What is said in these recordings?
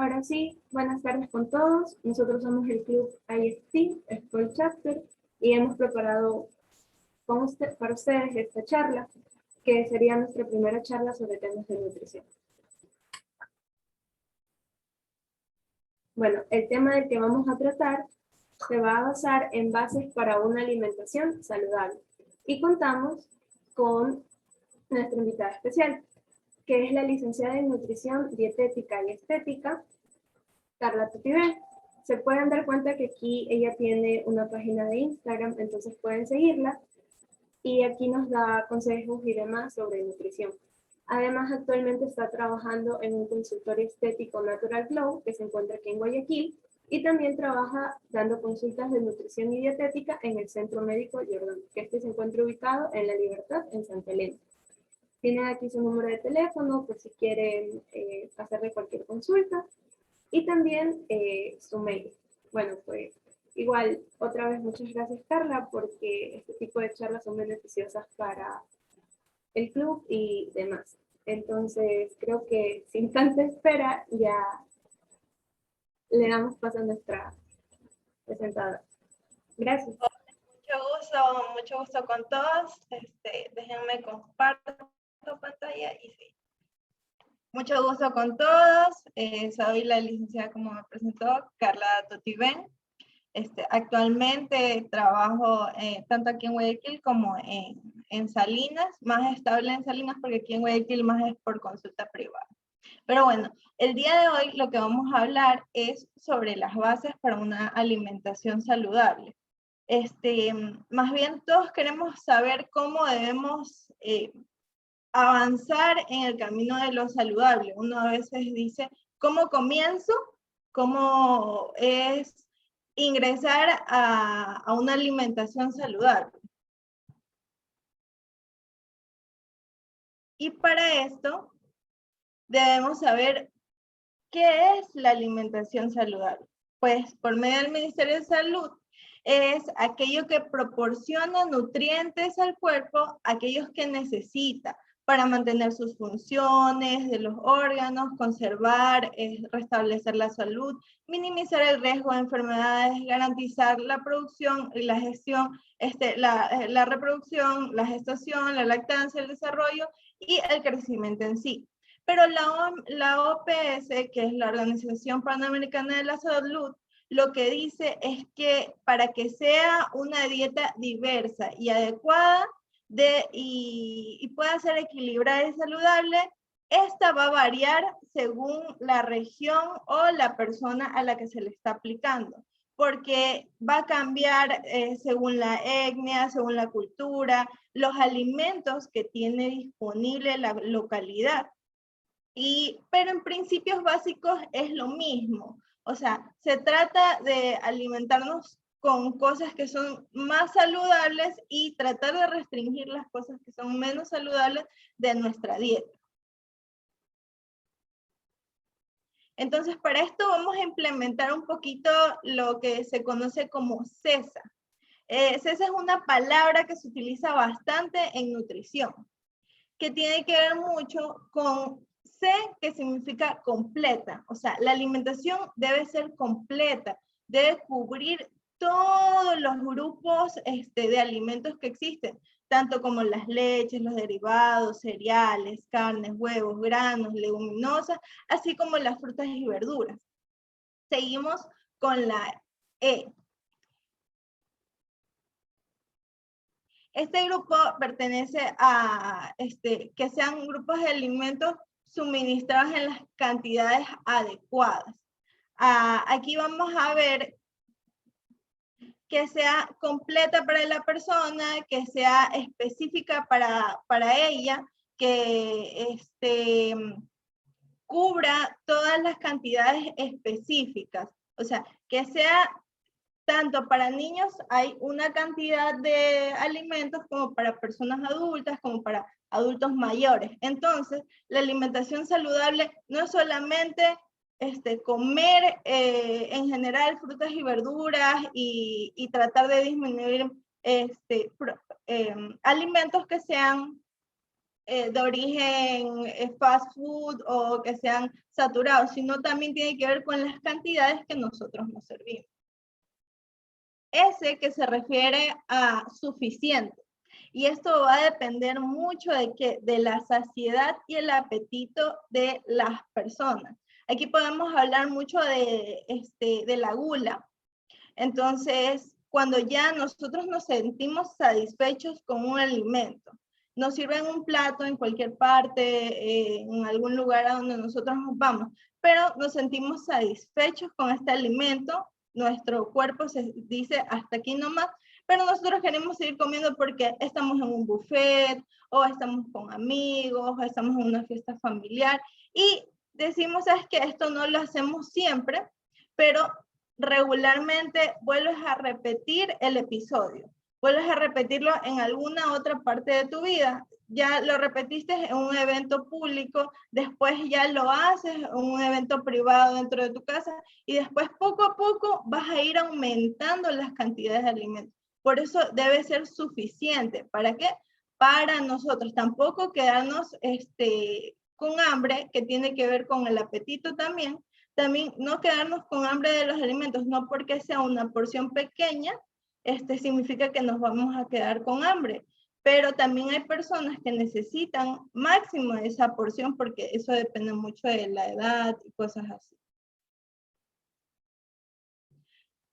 Ahora sí, buenas tardes con todos. Nosotros somos el Club IFT, Sport Chapter, y hemos preparado para ustedes esta charla, que sería nuestra primera charla sobre temas de nutrición. Bueno, el tema del que vamos a tratar se va a basar en bases para una alimentación saludable. Y contamos con nuestra invitada especial, que es la licenciada en Nutrición, Dietética y Estética, Carla Tutibén. Se pueden dar cuenta que aquí ella tiene una página de Instagram, entonces pueden seguirla. Y aquí nos da consejos y demás sobre nutrición. Además, actualmente está trabajando en un consultorio estético Natural Glow, que se encuentra aquí en Guayaquil, y también trabaja dando consultas de nutrición y dietética en el Centro Médico Jordán, que se encuentra ubicado en La Libertad, en Santa Elena. Tienen aquí su número de teléfono por si quieren hacerle cualquier consulta, y también su mail. Bueno, pues igual, otra vez muchas gracias Carla, porque este tipo de charlas son beneficiosas para el club y demás. Entonces, creo que sin tanta espera ya le damos paso a nuestra presentadora. Gracias. Mucho gusto con todos. Déjenme compartir pantalla y sí. Mucho gusto con todos. Soy la licenciada, como me presentó, Carla Tutibén. Actualmente trabajo tanto aquí en Guayaquil como en Salinas, más estable en Salinas porque aquí en Guayaquil más es por consulta privada. Pero bueno, el día de hoy lo que vamos a hablar es sobre las bases para una alimentación saludable. Más bien todos queremos saber cómo debemos avanzar en el camino de lo saludable. Uno a veces dice, ¿cómo comienzo? ¿Cómo es ingresar a una alimentación saludable? Y para esto debemos saber qué es la alimentación saludable. Pues por medio del Ministerio de Salud es aquello que proporciona nutrientes al cuerpo, aquellos que necesita para mantener sus funciones de los órganos, conservar, restablecer la salud, minimizar el riesgo de enfermedades, garantizar la producción y la gestión, la reproducción, la gestación, la lactancia, el desarrollo y el crecimiento en sí. Pero la OPS, que es la Organización Panamericana de la Salud, lo que dice es que para que sea una dieta diversa y adecuada y pueda ser equilibrada y saludable, esta va a variar según la región o la persona a la que se le está aplicando, porque va a cambiar según la etnia, según la cultura, los alimentos que tiene disponible la localidad. Pero en principios básicos es lo mismo. O sea, se trata de alimentarnos con cosas que son más saludables y tratar de restringir las cosas que son menos saludables de nuestra dieta. Entonces, para esto vamos a implementar un poquito lo que se conoce como CESA. CESA es una palabra que se utiliza bastante en nutrición, que tiene que ver mucho con C, que significa completa. O sea, la alimentación debe ser completa, debe cubrir todos los grupos de alimentos que existen, tanto como las leches, los derivados, cereales, carnes, huevos, granos, leguminosas, así como las frutas y verduras. Seguimos con la E. Este grupo pertenece a que sean grupos de alimentos suministrados en las cantidades adecuadas. Aquí vamos a ver que sea completa para la persona, que sea específica para ella, que cubra todas las cantidades específicas. O sea, que sea tanto para niños hay una cantidad de alimentos como para personas adultas, como para adultos mayores. Entonces, la alimentación saludable no es solamente comer en general frutas y verduras y tratar de disminuir alimentos que sean de origen fast food o que sean saturados, sino también tiene que ver con las cantidades que nosotros nos servimos. S, que se refiere a suficiente. Y esto va a depender mucho de la saciedad y el apetito de las personas. Aquí podemos hablar mucho de la gula. Entonces, cuando ya nosotros nos sentimos satisfechos con un alimento, nos sirven un plato en cualquier parte, en algún lugar a donde nosotros nos vamos, pero nos sentimos satisfechos con este alimento, nuestro cuerpo se dice hasta aquí nomás, pero nosotros queremos seguir comiendo porque estamos en un buffet, o estamos con amigos, o estamos en una fiesta familiar, y decimos, ¿sabes qué? Esto no lo hacemos siempre, pero regularmente vuelves a repetir el episodio, vuelves a repetirlo en alguna otra parte de tu vida. Ya lo repetiste en un evento público, después ya lo haces en un evento privado dentro de tu casa, y después poco a poco vas a ir aumentando las cantidades de alimentos. Por eso debe ser suficiente. ¿Para qué? Para nosotros. Tampoco quedarnos con hambre, que tiene que ver con el apetito también. También no quedarnos con hambre de los alimentos, no porque sea una porción pequeña, significa que nos vamos a quedar con hambre. Pero también hay personas que necesitan máximo esa porción porque eso depende mucho de la edad y cosas así.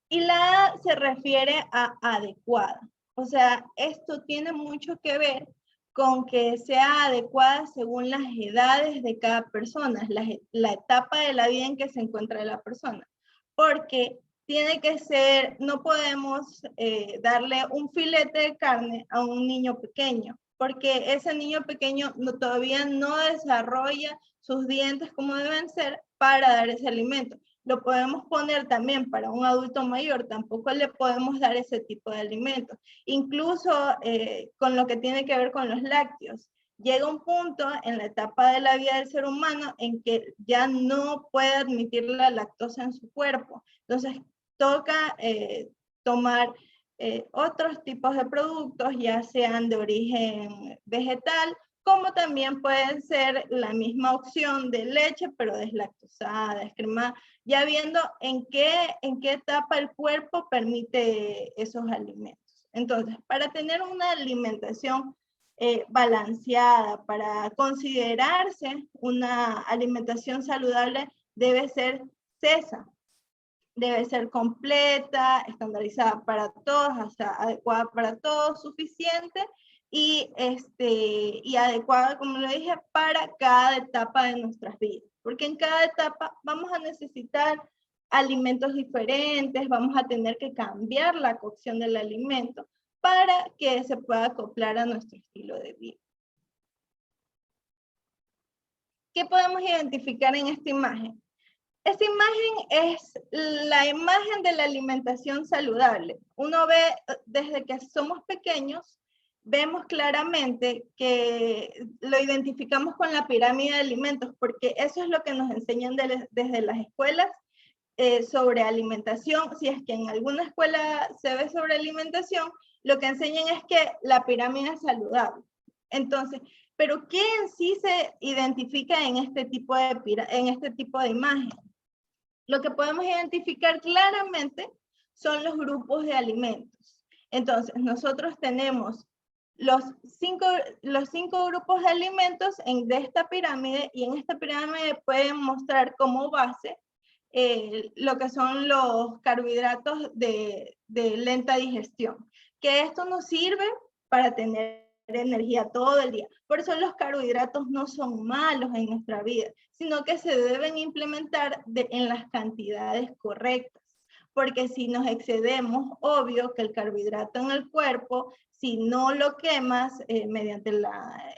Y la A se refiere a adecuada. O sea, esto tiene mucho que ver con que sea adecuada según las edades de cada persona, la etapa de la vida en que se encuentra la persona. Porque tiene que ser, no podemos darle un filete de carne a un niño pequeño, porque ese niño pequeño todavía no desarrolla sus dientes como deben ser para dar ese alimento. Lo podemos poner también para un adulto mayor, tampoco le podemos dar ese tipo de alimentos. Incluso con lo que tiene que ver con los lácteos. Llega un punto en la etapa de la vida del ser humano en que ya no puede admitir la lactosa en su cuerpo. Entonces toca tomar otros tipos de productos, ya sean de origen vegetal, como también pueden ser la misma opción de leche, pero deslactosada, descremada, ya viendo en qué etapa el cuerpo permite esos alimentos. Entonces, para tener una alimentación balanceada, para considerarse una alimentación saludable, debe ser CESA, debe ser completa, estandarizada para todos, o sea, adecuada para todos, suficiente, y adecuada, como lo dije, para cada etapa de nuestras vidas. Porque en cada etapa vamos a necesitar alimentos diferentes, vamos a tener que cambiar la cocción del alimento para que se pueda acoplar a nuestro estilo de vida. ¿Qué podemos identificar en esta imagen? Esta imagen es la imagen de la alimentación saludable. Uno ve desde que somos pequeños, vemos claramente que lo identificamos con la pirámide de alimentos, porque eso es lo que nos enseñan desde las escuelas sobre alimentación. Si es que en alguna escuela se ve sobre alimentación, lo que enseñan es que la pirámide es saludable. Entonces, ¿pero qué en sí se identifica en este tipo de imagen? Lo que podemos identificar claramente son los grupos de alimentos. Entonces, nosotros tenemos los cinco grupos de alimentos de esta pirámide, y en esta pirámide pueden mostrar como base lo que son los carbohidratos de lenta digestión, que esto nos sirve para tener energía todo el día. Por eso los carbohidratos no son malos en nuestra vida, sino que se deben implementar en las cantidades correctas. Porque si nos excedemos, obvio que el carbohidrato en el cuerpo, si no lo quemas mediante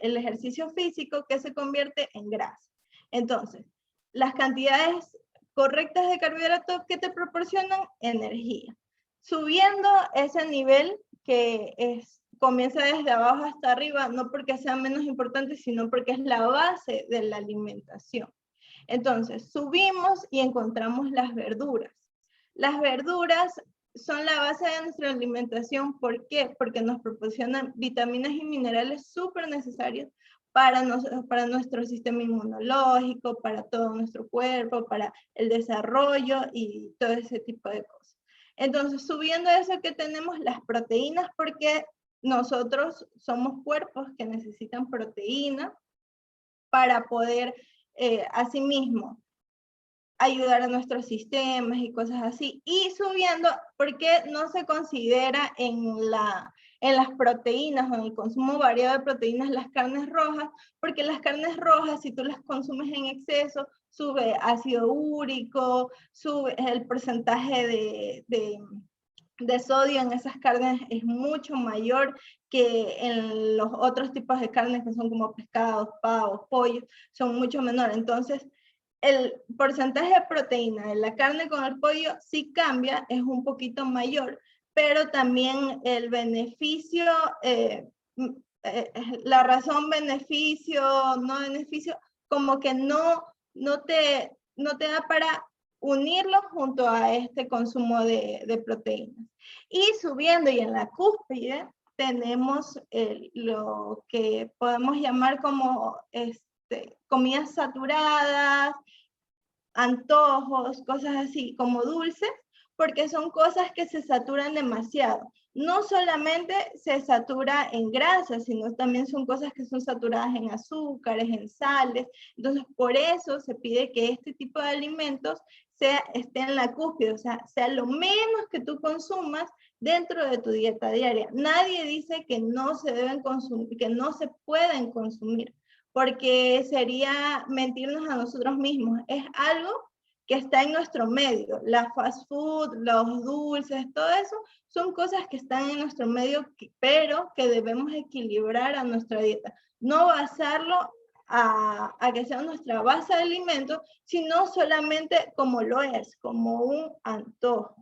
el ejercicio físico, que se convierte en grasa. Entonces, las cantidades correctas de carbohidratos que te proporcionan energía. Subiendo ese nivel que comienza desde abajo hasta arriba, no porque sea menos importante, sino porque es la base de la alimentación. Entonces, subimos y encontramos las verduras. Las verduras son la base de nuestra alimentación. ¿Por qué? Porque nos proporcionan vitaminas y minerales súper necesarios para nuestro sistema inmunológico, para todo nuestro cuerpo, para el desarrollo y todo ese tipo de cosas. Entonces, subiendo eso que tenemos las proteínas, porque nosotros somos cuerpos que necesitan proteína para poder, asimismo, ayudar a nuestros sistemas y cosas así. Y subiendo, porque no se considera en las proteínas o en el consumo variado de proteínas las carnes rojas, porque las carnes rojas, si tú las consumes en exceso, sube ácido úrico, sube el porcentaje de sodio en esas carnes es mucho mayor que en los otros tipos de carnes que son como pescados, pavos, pollos, son mucho menores. Entonces, el porcentaje de proteína de la carne con el pollo sí cambia, es un poquito mayor, pero también el beneficio, la razón beneficio, no beneficio, como que no te da para unirlo junto a este consumo de proteínas. Y subiendo y en la cúspide tenemos lo que podemos llamar como comidas saturadas, antojos, cosas así, como dulces, porque son cosas que se saturan demasiado. No solamente se satura en grasas, sino también son cosas que son saturadas en azúcares, en sales. Entonces, por eso se pide que este tipo de alimentos esté en la cúspide, o sea lo menos que tú consumas dentro de tu dieta diaria. Nadie dice que no se deben consumir, que no se pueden consumir, porque sería mentirnos a nosotros mismos. Es algo que está en nuestro medio. La fast food, los dulces, todo eso son cosas que están en nuestro medio, pero que debemos equilibrar a nuestra dieta. No basarlo a que sea nuestra base de alimentos, sino solamente como lo es, como un antojo.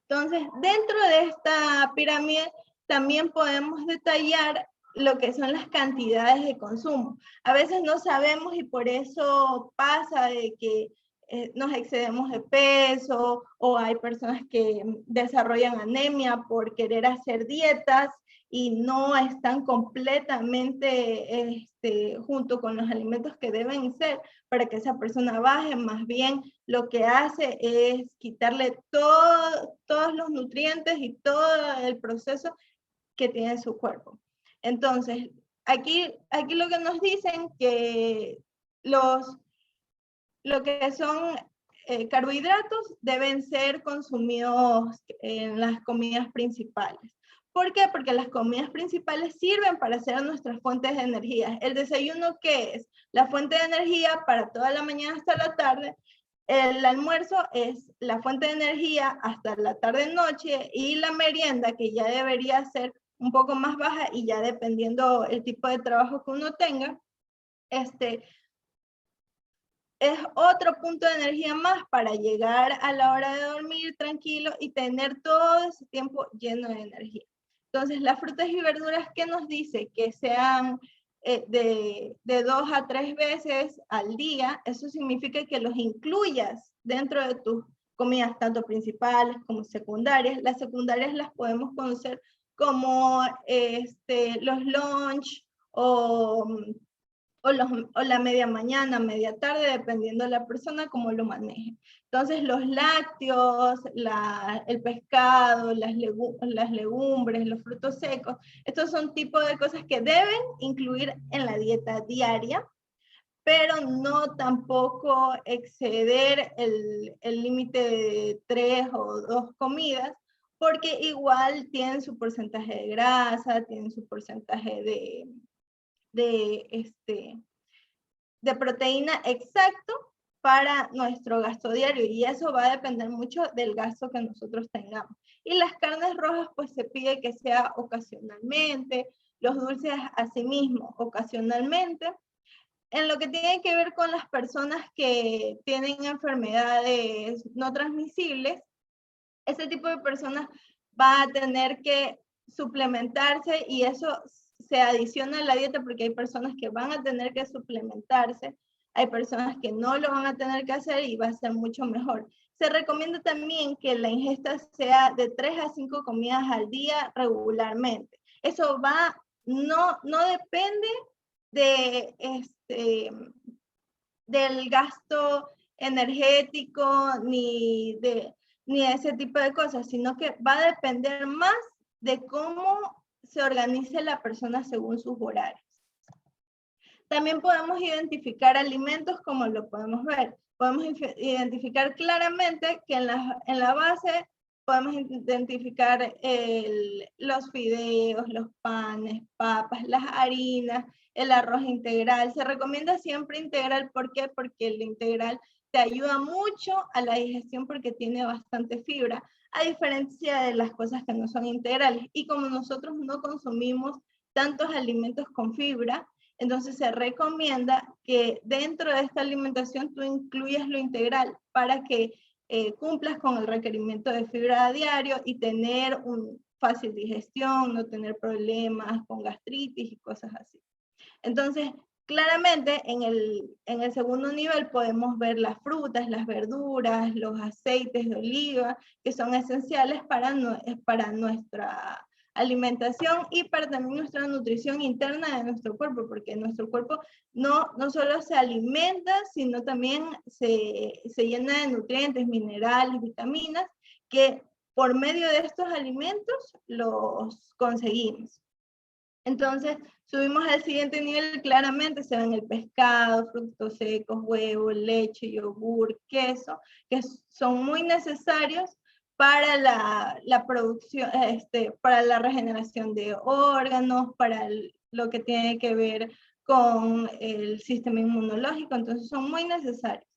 Entonces, dentro de esta pirámide también podemos detallar lo que son las cantidades de consumo. A veces no sabemos y por eso pasa de que nos excedemos de peso o hay personas que desarrollan anemia por querer hacer dietas y no están completamente junto con los alimentos que deben ser para que esa persona baje. Más bien lo que hace es quitarle todos los nutrientes y todo el proceso que tiene su cuerpo. Entonces, aquí lo que nos dicen que lo que son carbohidratos deben ser consumidos en las comidas principales. ¿Por qué? Porque las comidas principales sirven para hacer nuestras fuentes de energía. ¿El desayuno qué es? La fuente de energía para toda la mañana hasta la tarde. El almuerzo es la fuente de energía hasta la tarde-noche y la merienda, que ya debería ser un poco más baja y ya dependiendo el tipo de trabajo que uno tenga, es otro punto de energía más para llegar a la hora de dormir tranquilo y tener todo ese tiempo lleno de energía. Entonces, las frutas y verduras que nos dice que sean de 2 a 3 veces al día, eso significa que los incluyas dentro de tus comidas, tanto principales como secundarias. Las secundarias las podemos conocer como los lunch o la media mañana, media tarde, dependiendo de la persona cómo lo maneje. Entonces, los lácteos, el pescado, las legumbres, los frutos secos, estos son tipos de cosas que deben incluir en la dieta diaria, pero no tampoco exceder el límite de 3 o 2 comidas, porque igual tienen su porcentaje de grasa, tienen su porcentaje de proteína exacto para nuestro gasto diario, y eso va a depender mucho del gasto que nosotros tengamos. Y las carnes rojas pues se pide que sea ocasionalmente, los dulces asimismo ocasionalmente. En lo que tiene que ver con las personas que tienen enfermedades no transmisibles, ese tipo de personas va a tener que suplementarse y eso se adiciona a la dieta porque hay personas que van a tener que suplementarse, hay personas que no lo van a tener que hacer y va a ser mucho mejor. Se recomienda también que la ingesta sea de 3 a 5 comidas al día regularmente. Eso no depende del gasto energético ni de ese tipo de cosas, sino que va a depender más de cómo se organice la persona según sus horarios. También podemos identificar alimentos como lo podemos ver. Podemos identificar claramente que en la base podemos identificar los fideos, los panes, papas, las harinas, el arroz integral. Se recomienda siempre integral. ¿Por qué? Porque el integral te ayuda mucho a la digestión porque tiene bastante fibra, a diferencia de las cosas que no son integrales. Y como nosotros no consumimos tantos alimentos con fibra, entonces se recomienda que dentro de esta alimentación tú incluyas lo integral para que cumplas con el requerimiento de fibra a diario y tener una fácil digestión, no tener problemas con gastritis y cosas así. Entonces, claramente en el segundo nivel podemos ver las frutas, las verduras, los aceites de oliva, que son esenciales para nuestra alimentación y para también nuestra nutrición interna de nuestro cuerpo, porque nuestro cuerpo no solo se alimenta, sino también se llena de nutrientes, minerales, vitaminas, que por medio de estos alimentos los conseguimos. Entonces, subimos al siguiente nivel, claramente se ven el pescado, frutos secos, huevos, leche, yogur, queso, que son muy necesarios para la producción, para la regeneración de órganos, para lo que tiene que ver con el sistema inmunológico, entonces son muy necesarios.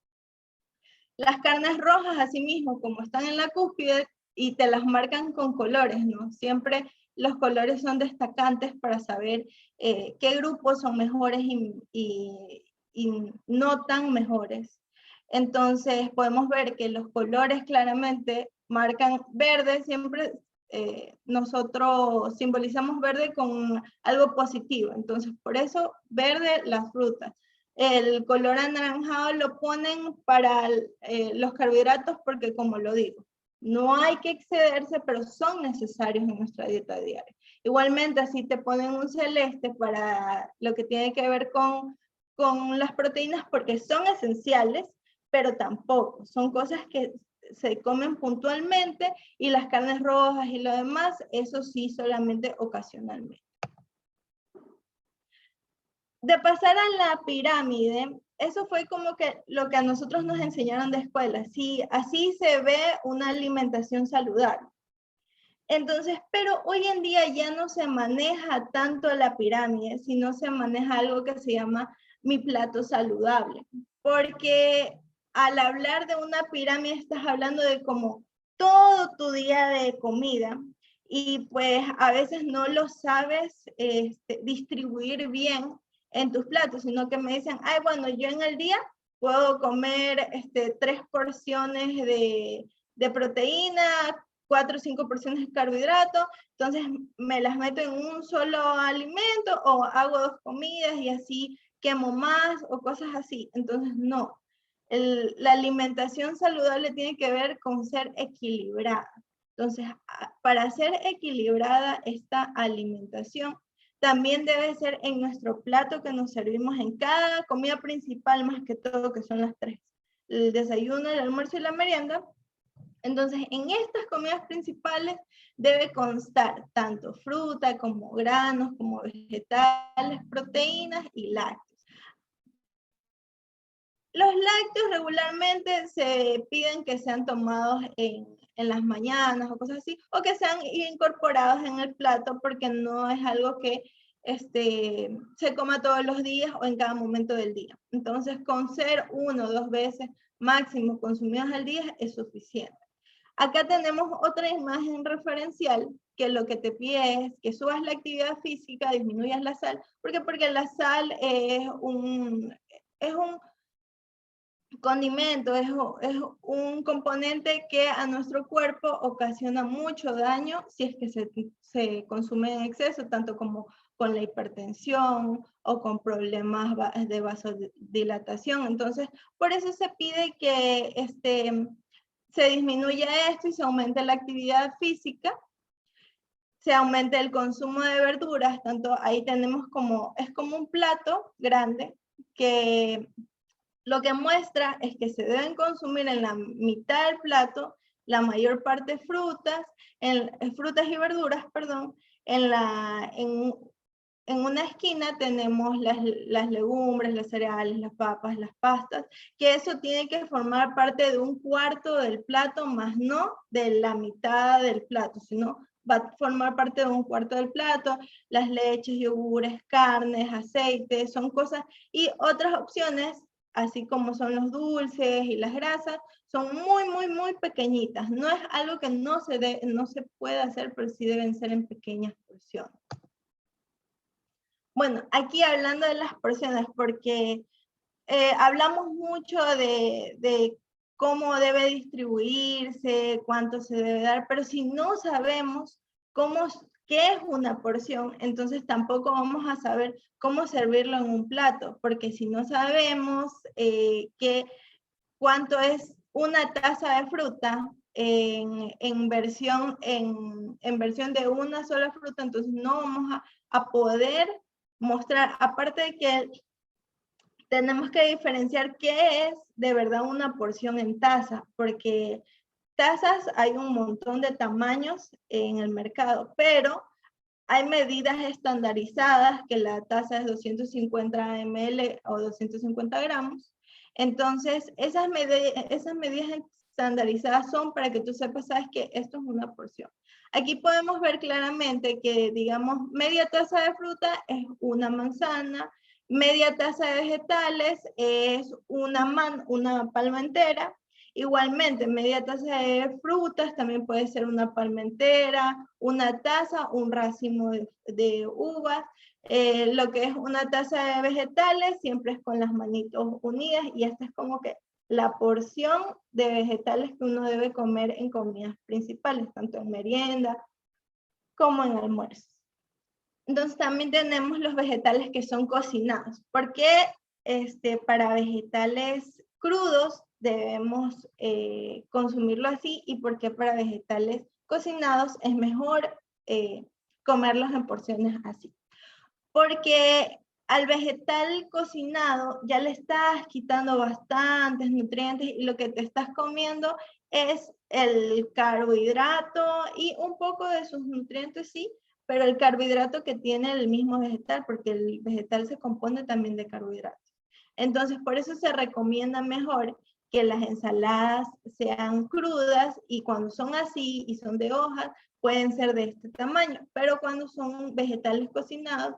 Las carnes rojas, asimismo, como están en la cúspide y te las marcan con colores, ¿no? Siempre los colores son destacantes para saber qué grupos son mejores y no tan mejores. Entonces podemos ver que los colores claramente marcan verde, siempre nosotros simbolizamos verde con algo positivo, entonces por eso verde las frutas. El color anaranjado lo ponen para los carbohidratos porque, como lo digo, no hay que excederse, pero son necesarios en nuestra dieta diaria. Igualmente, así te ponen un celeste para lo que tiene que ver con las proteínas porque son esenciales, pero tampoco. Son cosas que se comen puntualmente y las carnes rojas y lo demás, eso sí, solamente ocasionalmente. De pasar a la pirámide, eso fue como que lo que a nosotros nos enseñaron de escuela. Sí, así se ve una alimentación saludable. Entonces, pero hoy en día ya no se maneja tanto la pirámide, sino se maneja algo que se llama mi plato saludable. Porque al hablar de una pirámide estás hablando de como todo tu día de comida y pues a veces no lo sabes distribuir bien en tus platos, sino que me dicen, ay, bueno, yo en el día puedo comer 3 porciones de proteína, 4 o 5 porciones de carbohidratos, entonces me las meto en un solo alimento o hago 2 comidas y así quemo más o cosas así. Entonces no, la alimentación saludable tiene que ver con ser equilibrada. Entonces, para ser equilibrada esta alimentación, también debe ser en nuestro plato que nos servimos en cada comida principal, más que todo, que son las 3. El desayuno, el almuerzo y la merienda. Entonces, en estas comidas principales debe constar tanto fruta como granos, como vegetales, proteínas y lácteos. Los lácteos regularmente se piden que sean tomados en las mañanas o cosas así, o que sean incorporados en el plato porque no es algo que se coma todos los días o en cada momento del día. Entonces, con ser 1 o 2 veces máximo consumidos al día es suficiente. Acá tenemos otra imagen referencial que lo que te pide es que subas la actividad física, disminuyas la sal. ¿Por qué? Porque la sal es un condimento, es un componente que a nuestro cuerpo ocasiona mucho daño si es que se consume en exceso, tanto como con la hipertensión o con problemas de vasodilatación. Entonces, por eso se pide que se disminuya esto y se aumente la actividad física. se aumente el consumo de verduras, tanto ahí tenemos como, es como un plato grande que lo que muestra es que se deben consumir en la mitad del plato la mayor parte frutas, frutas y verduras, perdón, en una esquina tenemos las legumbres, los cereales, las papas, las pastas, que eso tiene que formar parte de un cuarto del plato, más no de la mitad del plato, sino va a formar parte de un cuarto del plato, las leches, yogures, carnes, aceites, son cosas, y otras opciones, así como son los dulces y las grasas, son muy, muy, muy pequeñitas. No es algo que no se puede hacer, pero sí deben ser en pequeñas porciones. Bueno, aquí hablando de las porciones, porque hablamos mucho de cómo debe distribuirse, cuánto se debe dar, pero si no sabemos qué es una porción, entonces tampoco vamos a saber cómo servirlo en un plato, porque si no sabemos cuánto es una taza de fruta en versión de una sola fruta, entonces no vamos a poder mostrar, aparte de que tenemos que diferenciar qué es de verdad una porción en taza, porque tazas hay un montón de tamaños en el mercado, pero hay medidas estandarizadas, que la taza es 250 ml o 250 gramos. Entonces, esas medidas estandarizadas son para que tú sepas, sabes que esto es una porción. Aquí podemos ver claramente que, digamos, media taza de fruta es una manzana, media taza de vegetales es una palma entera. Igualmente, media taza de frutas también puede ser una palma entera, una taza, un racimo de uvas. Lo que es una taza de vegetales siempre es con las manitos unidas, y esta es como que la porción de vegetales que uno debe comer en comidas principales, tanto en merienda como en almuerzo. Entonces también tenemos los vegetales que son cocinados. ¿Por qué para vegetales crudos debemos consumirlo así, y por qué para vegetales cocinados es mejor comerlos en porciones así? Porque al vegetal cocinado ya le estás quitando bastantes nutrientes, y lo que te estás comiendo es el carbohidrato y un poco de sus nutrientes, sí, pero el carbohidrato que tiene el mismo vegetal, porque el vegetal se compone también de carbohidratos. Entonces, por eso se recomienda mejor que las ensaladas sean crudas, y cuando son así y son de hojas, pueden ser de este tamaño, pero cuando son vegetales cocinados,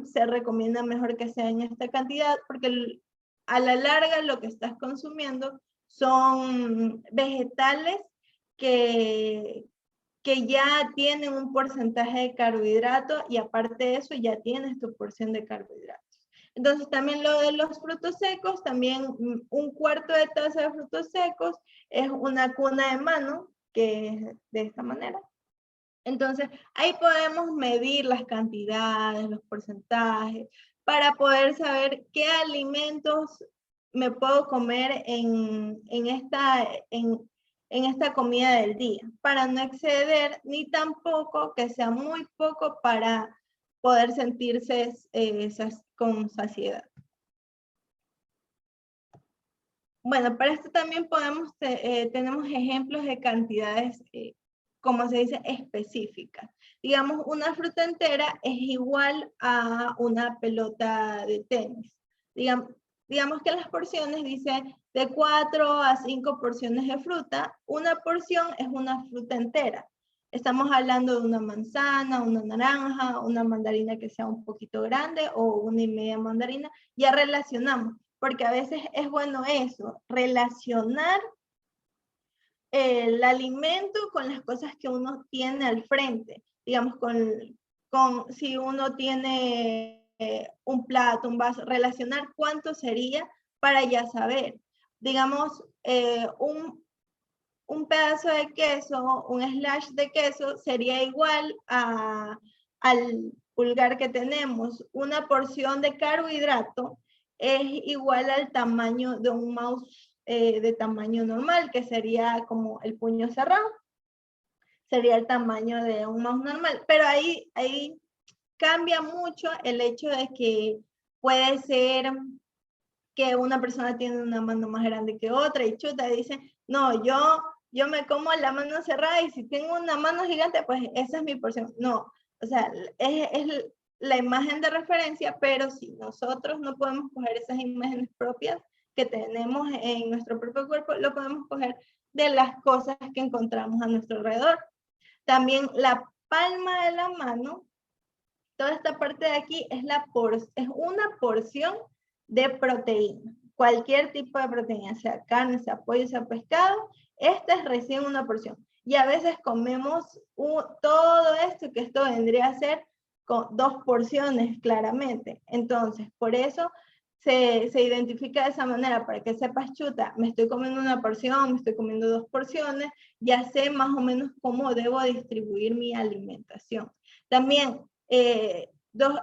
se recomienda mejor que sea en esta cantidad, porque a la larga lo que estás consumiendo son vegetales que ya tienen un porcentaje de carbohidrato, y aparte de eso ya tienes tu porción de carbohidratos. Entonces también lo de los frutos secos, también un cuarto de taza de frutos secos es una cuna de mano, que es de esta manera. Entonces, ahí podemos medir las cantidades, los porcentajes, para poder saber qué alimentos me puedo comer en esta comida del día, para no exceder, ni tampoco que sea muy poco para poder sentirse con saciedad. Bueno, para esto también tenemos ejemplos de cantidades, como se dice, específicas. Digamos, una fruta entera es igual a una pelota de tenis. Digamos que las porciones dicen de 4 a 5 porciones de fruta. Una porción es una fruta entera. Estamos hablando de una manzana, una naranja, una mandarina que sea un poquito grande, o una y media mandarina. Ya relacionamos, porque a veces es bueno eso, relacionar el alimento con las cosas que uno tiene al frente. Digamos, si uno tiene un plato, un vaso, relacionar cuánto sería para ya saber. Digamos, un pedazo de queso, un slash de queso, sería igual al pulgar que tenemos. Una porción de carbohidrato es igual al tamaño de un mouse de tamaño normal, que sería como el puño cerrado. sería el tamaño de un mouse normal. Pero ahí cambia mucho el hecho de que puede ser que una persona tiene una mano más grande que otra y chuta, y dice, no, yo me como la mano cerrada y si tengo una mano gigante, pues esa es mi porción. No, o sea, es la imagen de referencia, pero si nosotros no podemos coger esas imágenes propias que tenemos en nuestro propio cuerpo, lo podemos coger de las cosas que encontramos a nuestro alrededor. También la palma de la mano, toda esta parte de aquí es una porción de proteína. Cualquier tipo de proteína, sea carne, sea pollo, sea pescado, esta es recién una porción. Y a veces comemos todo esto, que esto vendría a ser con 2 porciones claramente. Entonces, por eso se identifica de esa manera, para que sepas, chuta, me estoy comiendo una porción, me estoy comiendo 2 porciones, ya sé más o menos cómo debo distribuir mi alimentación. También,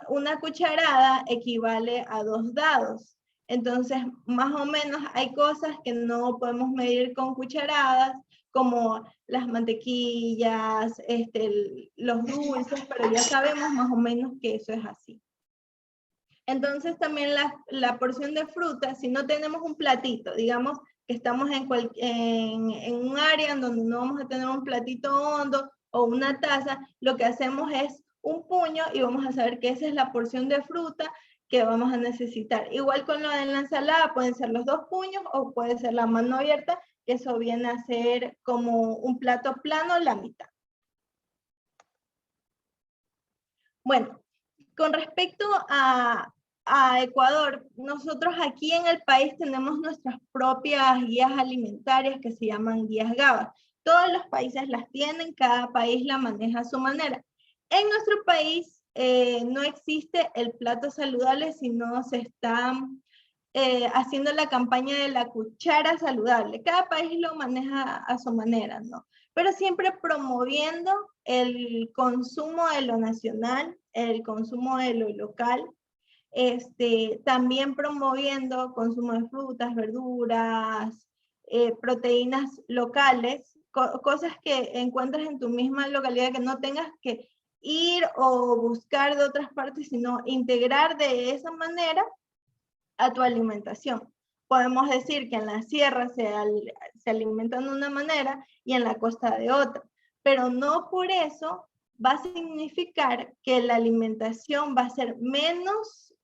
una cucharada equivale a 2 dados. Entonces, más o menos hay cosas que no podemos medir con cucharadas, como las mantequillas, los dulces, pero ya sabemos más o menos que eso es así. Entonces, también la porción de fruta, si no tenemos un platito, digamos que estamos en un área en donde no vamos a tener un platito hondo o una taza, lo que hacemos es un puño y vamos a saber que esa es la porción de fruta que vamos a necesitar. Igual con lo de la ensalada, pueden ser los 2 puños o puede ser la mano abierta, que eso viene a ser como un plato plano, la mitad. Bueno, con respecto a Ecuador, nosotros aquí en el país tenemos nuestras propias guías alimentarias que se llaman guías GABA. Todos los países las tienen, cada país la maneja a su manera. En nuestro país no existe el plato saludable, sino se está haciendo la campaña de la cuchara saludable. Cada país lo maneja a su manera, ¿no? Pero siempre promoviendo el consumo de lo nacional, el consumo de lo local, también promoviendo consumo de frutas, verduras, proteínas locales, cosas que encuentras en tu misma localidad, que no tengas que ir o buscar de otras partes, sino integrar de esa manera a tu alimentación. Podemos decir que en la sierra se alimentan de una manera y en la costa de otra, pero no por eso va a significar que la alimentación va a ser menos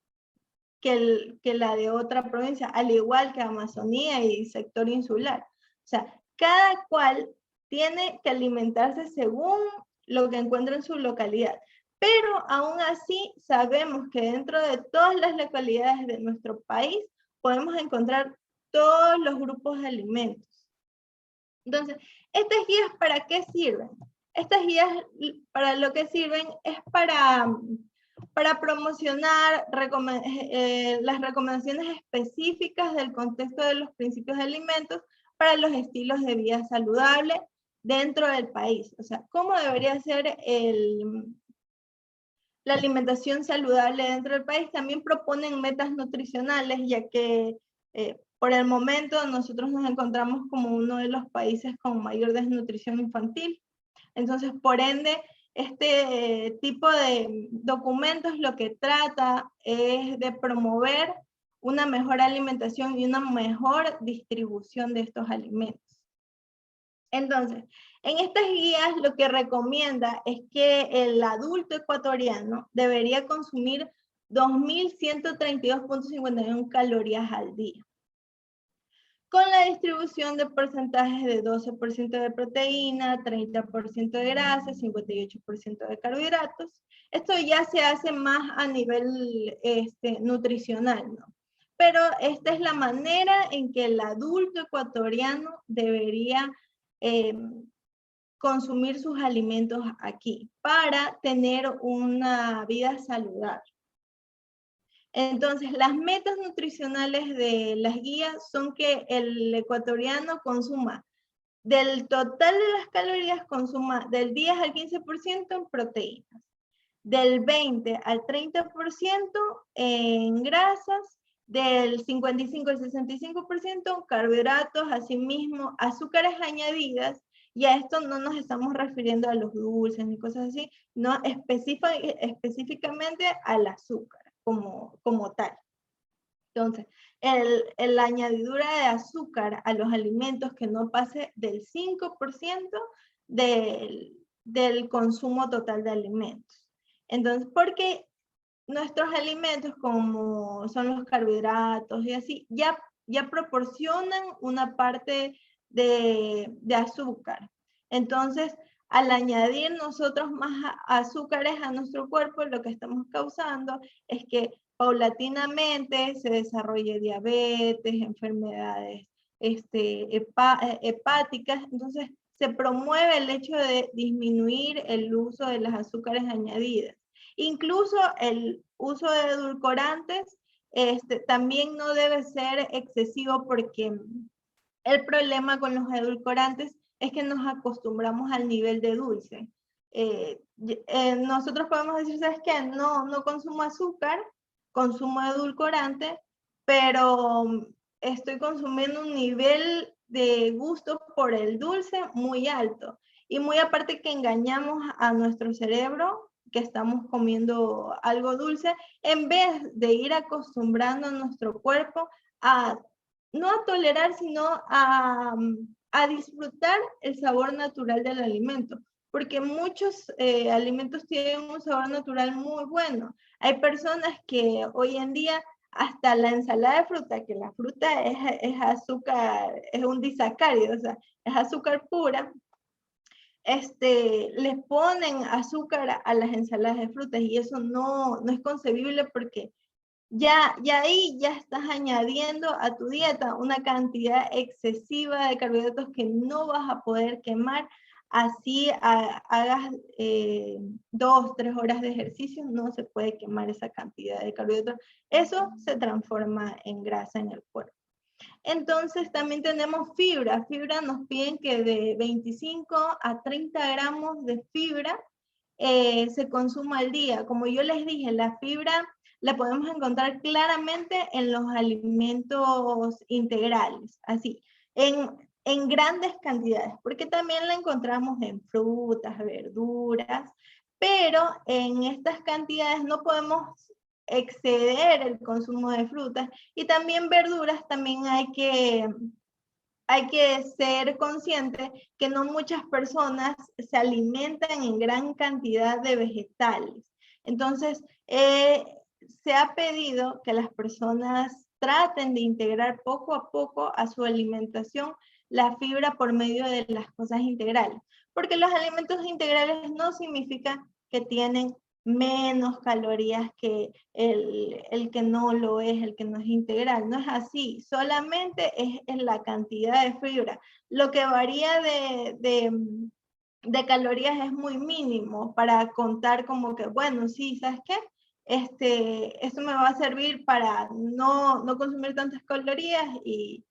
que la de otra provincia, al igual que Amazonía y sector insular. O sea, cada cual tiene que alimentarse según lo que encuentra en su localidad. Pero aún así sabemos que dentro de todas las localidades de nuestro país podemos encontrar todos los grupos de alimentos. Entonces, ¿estas guías para qué sirven? Estas guías para lo que sirven es para promocionar las recomendaciones específicas del contexto de los principios de alimentos para los estilos de vida saludable dentro del país. O sea, cómo debería ser la alimentación saludable dentro del país. También proponen metas nutricionales, ya que por el momento nosotros nos encontramos como uno de los países con mayor desnutrición infantil. Entonces, por ende, este tipo de documentos lo que trata es de promover una mejor alimentación y una mejor distribución de estos alimentos. Entonces, en estas guías lo que recomienda es que el adulto ecuatoriano debería consumir 2.132.51 calorías al día, con la distribución de porcentajes de 12% de proteína, 30% de grasa, 58% de carbohidratos. Esto ya se hace más a nivel nutricional, ¿no? Pero esta es la manera en que el adulto ecuatoriano debería consumir sus alimentos aquí para tener una vida saludable. Entonces, las metas nutricionales de las guías son que el ecuatoriano consuma, del total de las calorías, consuma del 10 al 15% en proteínas, del 20 al 30% en grasas, del 55 al 65% en carbohidratos, asimismo azúcares añadidas Y a esto no nos estamos refiriendo a los dulces ni cosas así, no específicamente al azúcar como tal. Entonces, la añadidura de azúcar a los alimentos que no pase del 5% del consumo total de alimentos. Entonces, porque nuestros alimentos, como son los carbohidratos y así, ya proporcionan una parte de azúcar. Entonces, al añadir nosotros más azúcares a nuestro cuerpo, lo que estamos causando es que paulatinamente se desarrolle diabetes, enfermedades hepáticas. Entonces, se promueve el hecho de disminuir el uso de las azúcares añadidas. Incluso el uso de edulcorantes también no debe ser excesivo, porque el problema con los edulcorantes es que nos acostumbramos al nivel de dulce. Nosotros podemos decir, ¿sabes qué? No consumo azúcar, consumo edulcorante, pero estoy consumiendo un nivel de gusto por el dulce muy alto. Y muy aparte que engañamos a nuestro cerebro que estamos comiendo algo dulce, en vez de ir acostumbrando a nuestro cuerpo a no a tolerar, sino a disfrutar el sabor natural del alimento, porque muchos alimentos tienen un sabor natural muy bueno. Hay personas que hoy en día hasta la ensalada de fruta, que la fruta es azúcar, es un disacárido, o sea, es azúcar pura, les ponen azúcar a las ensaladas de frutas, y eso no es concebible, porque ya ahí ya estás añadiendo a tu dieta una cantidad excesiva de carbohidratos que no vas a poder quemar. Así hagas 2, 3 horas de ejercicio, no se puede quemar esa cantidad de carbohidratos. Eso se transforma en grasa en el cuerpo. Entonces también tenemos fibra. Fibra nos piden que de 25 a 30 gramos de fibra se consuma al día. Como yo les dije, la fibra la podemos encontrar claramente en los alimentos integrales, así, en grandes cantidades, porque también la encontramos en frutas, verduras, pero en estas cantidades no podemos exceder el consumo de frutas, y también verduras. También hay que ser consciente que no muchas personas se alimentan en gran cantidad de vegetales. Entonces, se ha pedido que las personas traten de integrar poco a poco a su alimentación la fibra por medio de las cosas integrales, porque los alimentos integrales no significa que tienen menos calorías que el que no lo es, el que no es integral. No es así, solamente es la cantidad de fibra. Lo que varía de calorías es muy mínimo para contar como que, bueno, sí, ¿sabes qué? Esto me va a servir para no consumir tantas calorías y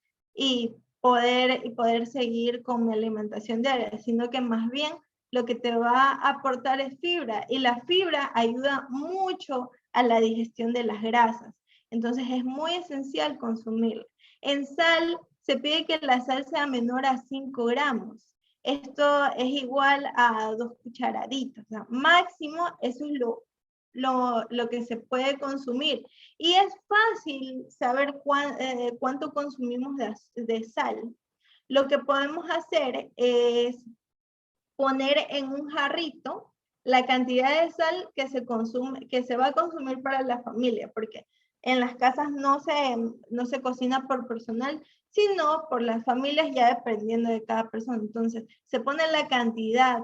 poder seguir con mi alimentación diaria, sino que más bien lo que te va a aportar es fibra, y la fibra ayuda mucho a la digestión de las grasas. Entonces es muy esencial consumirla. En sal se pide que la sal sea menor a 5 gramos. Esto es igual a 2 cucharaditas. O sea, máximo eso es lo que se puede consumir. Y es fácil saber cuánto consumimos de sal. Lo que podemos hacer es poner en un jarrito la cantidad de sal que se va a consumir para la familia, porque en las casas no se cocina por personal, sino por las familias, ya dependiendo de cada persona. Entonces, se pone la cantidad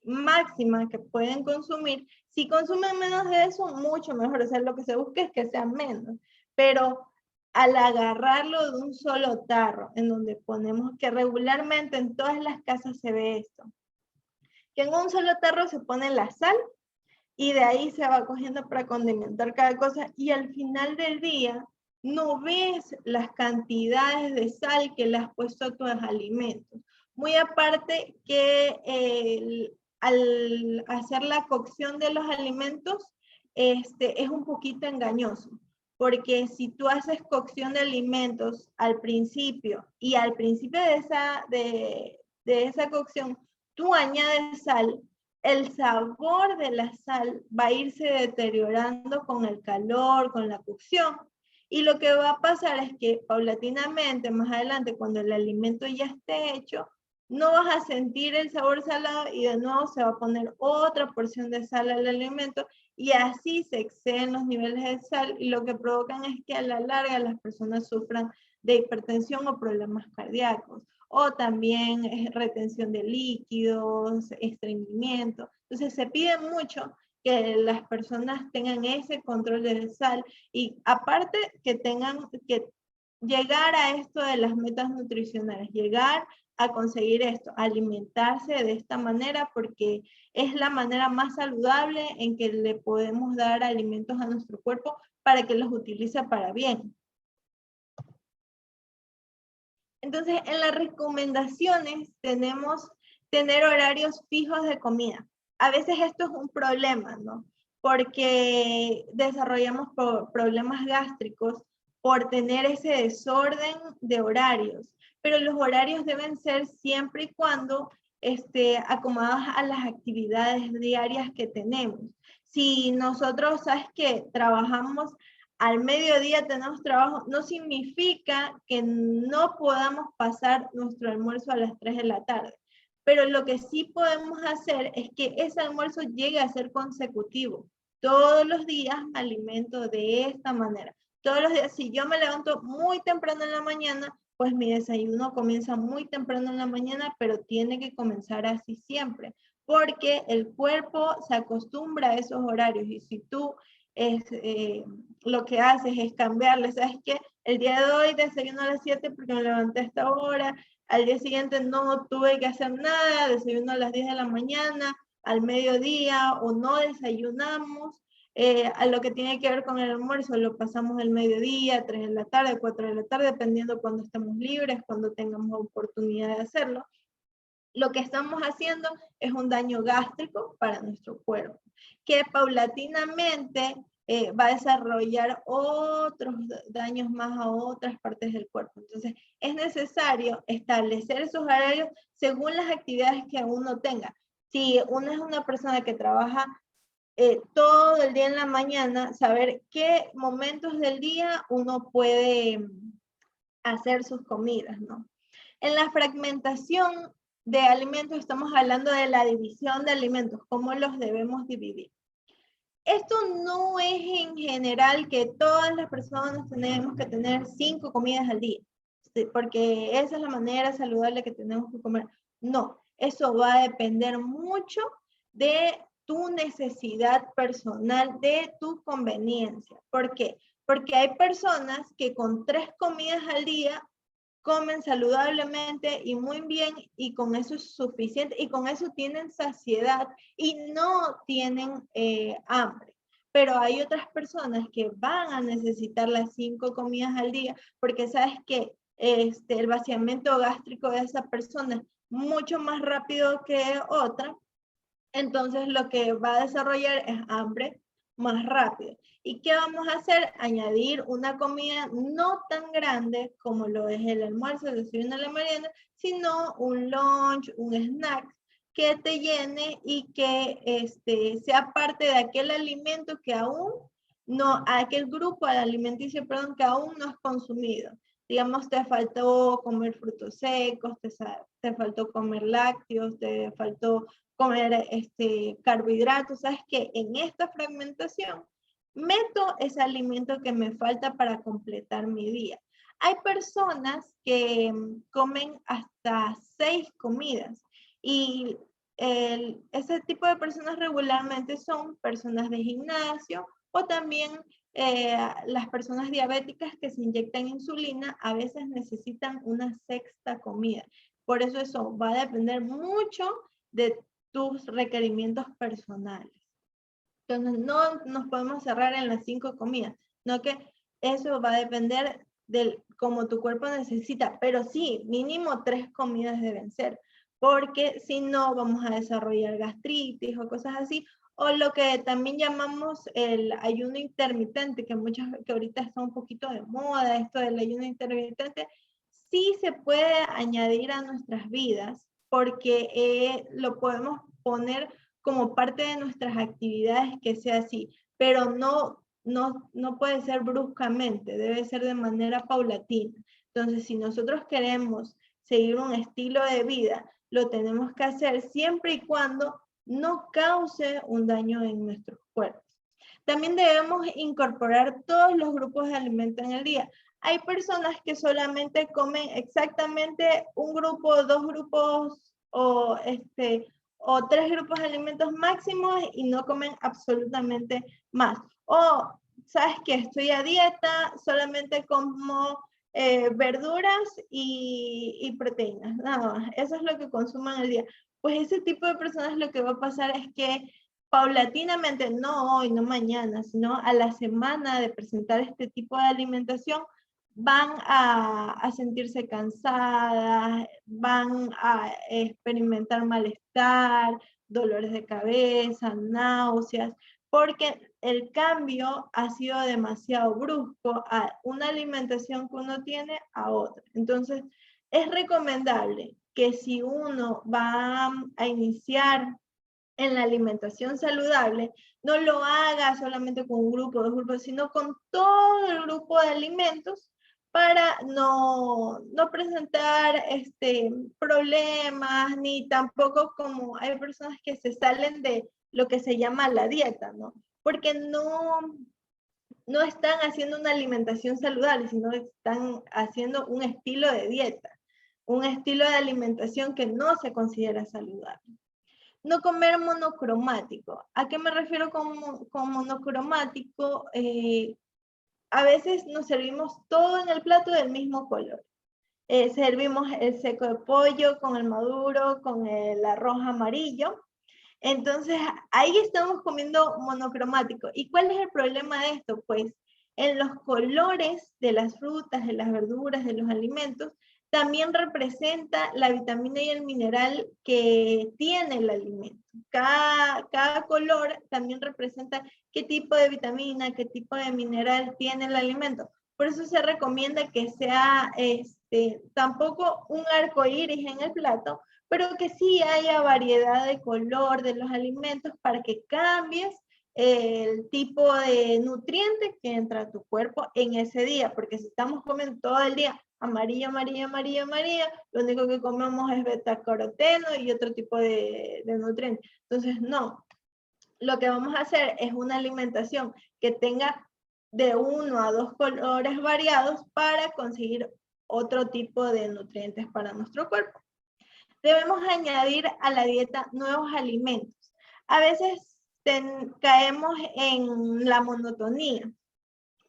máxima que pueden consumir. Si consumen menos de eso, mucho mejor. O sea, lo que se busca es que sean menos. Pero al agarrarlo de un solo tarro, en donde ponemos, que regularmente en todas las casas se ve esto, que en un solo tarro se pone la sal, y de ahí se va cogiendo para condimentar cada cosa, y al final del día no ves las cantidades de sal que le has puesto a tus alimentos. Muy aparte que al hacer la cocción de los alimentos, es un poquito engañoso, porque si tú haces cocción de alimentos al principio, y al principio de esa cocción tú añades sal, el sabor de la sal va a irse deteriorando con el calor, con la cocción. Y lo que va a pasar es que paulatinamente, más adelante, cuando el alimento ya esté hecho, no vas a sentir el sabor salado y de nuevo se va a poner otra porción de sal al alimento y así se exceden los niveles de sal y lo que provocan es que a la larga las personas sufran de hipertensión o problemas cardíacos o también retención de líquidos, estreñimiento. Entonces se pide mucho que las personas tengan ese control de sal y aparte que tengan que llegar a esto de las metas nutricionales, llegar a conseguir esto, alimentarse de esta manera porque es la manera más saludable en que le podemos dar alimentos a nuestro cuerpo para que los utilice para bien. Entonces, en las recomendaciones tenemos tener horarios fijos de comida. A veces esto es un problema, ¿no? Porque desarrollamos problemas gástricos por tener ese desorden de horarios. Pero los horarios deben ser siempre y cuando acomodados a las actividades diarias que tenemos. Si nosotros, ¿sabes qué? Trabajamos al mediodía tenemos trabajo, no significa que no podamos pasar nuestro almuerzo a las 3 de la tarde. Pero lo que sí podemos hacer es que ese almuerzo llegue a ser consecutivo. Todos los días me alimento de esta manera. Todos los días, si yo me levanto muy temprano en la mañana, pues mi desayuno comienza muy temprano en la mañana, pero tiene que comenzar así siempre, porque el cuerpo se acostumbra a esos horarios y si tú lo que haces es cambiarle, ¿sabes qué? El día de hoy desayuno a las 7 porque me levanté a esta hora, al día siguiente no tuve que hacer nada, desayuno a las 10 de la mañana, al mediodía o no desayunamos, a lo que tiene que ver con el almuerzo lo pasamos el mediodía, 3 de la tarde, 4 de la tarde, dependiendo cuando estemos libres, cuando tengamos oportunidad de hacerlo. Lo que estamos haciendo es un daño gástrico para nuestro cuerpo, que paulatinamente va a desarrollar otros daños más a otras partes del cuerpo. Entonces, es necesario establecer esos horarios según las actividades que uno tenga. Si uno es una persona que trabaja todo el día en la mañana, saber qué momentos del día uno puede hacer sus comidas, ¿no? En la fragmentación de alimentos estamos hablando de la división de alimentos, cómo los debemos dividir. Esto no es en general que todas las personas tenemos que tener 5 comidas al día, porque esa es la manera saludable que tenemos que comer. No, eso va a depender mucho de tu necesidad personal, de tu conveniencia. ¿Por qué? Porque hay personas que con 3 comidas al día comen saludablemente y muy bien y con eso es suficiente y con eso tienen saciedad y no tienen hambre. Pero hay otras personas que van a necesitar las 5 comidas al día porque sabes que el vaciamiento gástrico de esa persona es mucho más rápido que otra. Entonces lo que va a desarrollar es hambre más rápido. ¿Y qué vamos a hacer? Añadir una comida no tan grande como lo es el almuerzo, el desayuno, la merienda, sino un lunch, un snack que te llene y que sea parte de aquel alimento que aún no, aquel grupo alimenticio, perdón, que aún no has consumido. Digamos, te faltó comer frutos secos, te faltó comer lácteos, te faltó comer carbohidratos. Sabes que en esta fragmentación meto ese alimento que me falta para completar mi día. Hay personas que comen hasta 6 comidas y ese tipo de personas regularmente son personas de gimnasio o también las personas diabéticas que se inyectan insulina a veces necesitan una 6ª comida. Por eso va a depender mucho de tus requerimientos personales. Entonces, no nos podemos cerrar en las 5 comidas, no que eso va a depender de cómo tu cuerpo necesita, pero sí, mínimo 3 comidas deben ser, porque si no vamos a desarrollar gastritis o cosas así, o lo que también llamamos el ayuno intermitente, que ahorita está un poquito de moda, esto del ayuno intermitente, sí se puede añadir a nuestras vidas, porque lo podemos poner como parte de nuestras actividades que sea así, pero no puede ser bruscamente, debe ser de manera paulatina. Entonces, si nosotros queremos seguir un estilo de vida, lo tenemos que hacer siempre y cuando no cause un daño en nuestros cuerpos. También debemos incorporar todos los grupos de alimentos en el día. Hay personas que solamente comen exactamente un grupo, dos grupos o 3 grupos de alimentos máximos y no comen absolutamente más. O, ¿sabes qué? Estoy a dieta, solamente como verduras y proteínas, nada más. Eso es lo que consuman el día. Pues ese tipo de personas lo que va a pasar es que paulatinamente, no hoy, no mañana, sino a la semana de presentar este tipo de alimentación, van a sentirse cansadas, van a experimentar malestar, dolores de cabeza, náuseas, porque el cambio ha sido demasiado brusco a una alimentación que uno tiene a otra. Entonces, es recomendable que si uno va a iniciar en la alimentación saludable, no lo haga solamente con un grupo, dos grupos, sino con todo el grupo de alimentos para no presentar problemas, ni tampoco como hay personas que se salen de lo que se llama la dieta, ¿no? Porque no están haciendo una alimentación saludable, sino están haciendo un estilo de dieta, un estilo de alimentación que no se considera saludable. No comer monocromático. ¿A qué me refiero con monocromático? A veces nos servimos todo en el plato del mismo color. Servimos el seco de pollo con el maduro, con el arroz amarillo. Entonces, ahí estamos comiendo monocromático. ¿Y cuál es el problema de esto? Pues en los colores de las frutas, de las verduras, de los alimentos, también representa la vitamina y el mineral que tiene el alimento. Cada color también representa qué tipo de vitamina, qué tipo de mineral tiene el alimento. Por eso se recomienda que sea tampoco un arco iris en el plato, pero que sí haya variedad de color de los alimentos para que cambies el tipo de nutriente que entra a tu cuerpo en ese día, porque si estamos comiendo todo el día amarillo, amarillo, amarillo, amarillo, lo único que comemos es betacaroteno y otro tipo de nutrientes. Entonces, no. Lo que vamos a hacer es una alimentación que tenga de 1 a 2 colores variados para conseguir otro tipo de nutrientes para nuestro cuerpo. Debemos añadir a la dieta nuevos alimentos. A veces caemos en la monotonía.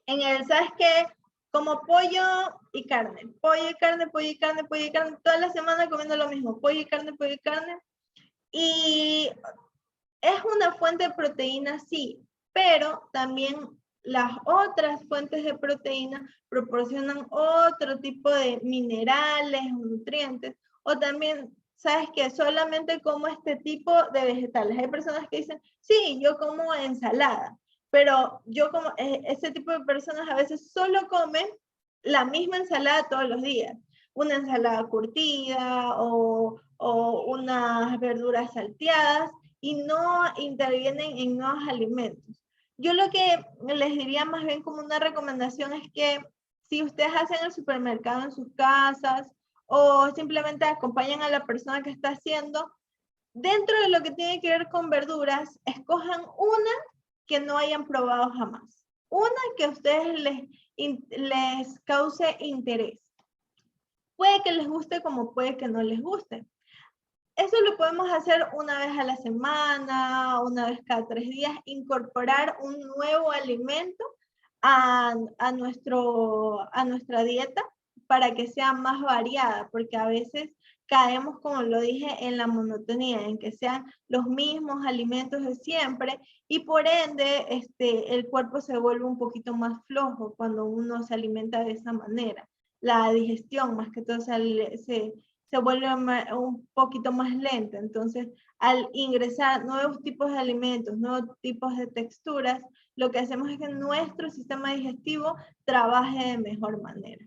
En el, ¿sabes qué? Como pollo y carne. Pollo y carne, pollo y carne, pollo y carne. Toda la semana comiendo lo mismo. Pollo y carne, pollo y carne. Y es una fuente de proteína, sí, pero también las otras fuentes de proteína proporcionan otro tipo de minerales, nutrientes, o también, ¿sabes qué? Solamente como este tipo de vegetales. Hay personas que dicen, sí, yo como ensalada, pero yo como, ese tipo de personas a veces solo comen la misma ensalada todos los días. Una ensalada curtida o unas verduras salteadas, y no intervienen en nuevos alimentos. Yo lo que les diría más bien como una recomendación es que si ustedes hacen el supermercado en sus casas o simplemente acompañan a la persona que está haciendo, dentro de lo que tiene que ver con verduras, escojan una que no hayan probado jamás. Una que a ustedes les cause interés. Puede que les guste como puede que no les guste. Eso lo podemos hacer una vez a la semana, una vez cada 3 días, incorporar un nuevo alimento a nuestra dieta para que sea más variada, porque a veces caemos, como lo dije, en la monotonía, en que sean los mismos alimentos de siempre y por ende el cuerpo se vuelve un poquito más flojo cuando uno se alimenta de esa manera. La digestión más que todo se vuelve un poquito más lenta. Entonces, al ingresar nuevos tipos de alimentos, nuevos tipos de texturas, lo que hacemos es que nuestro sistema digestivo trabaje de mejor manera.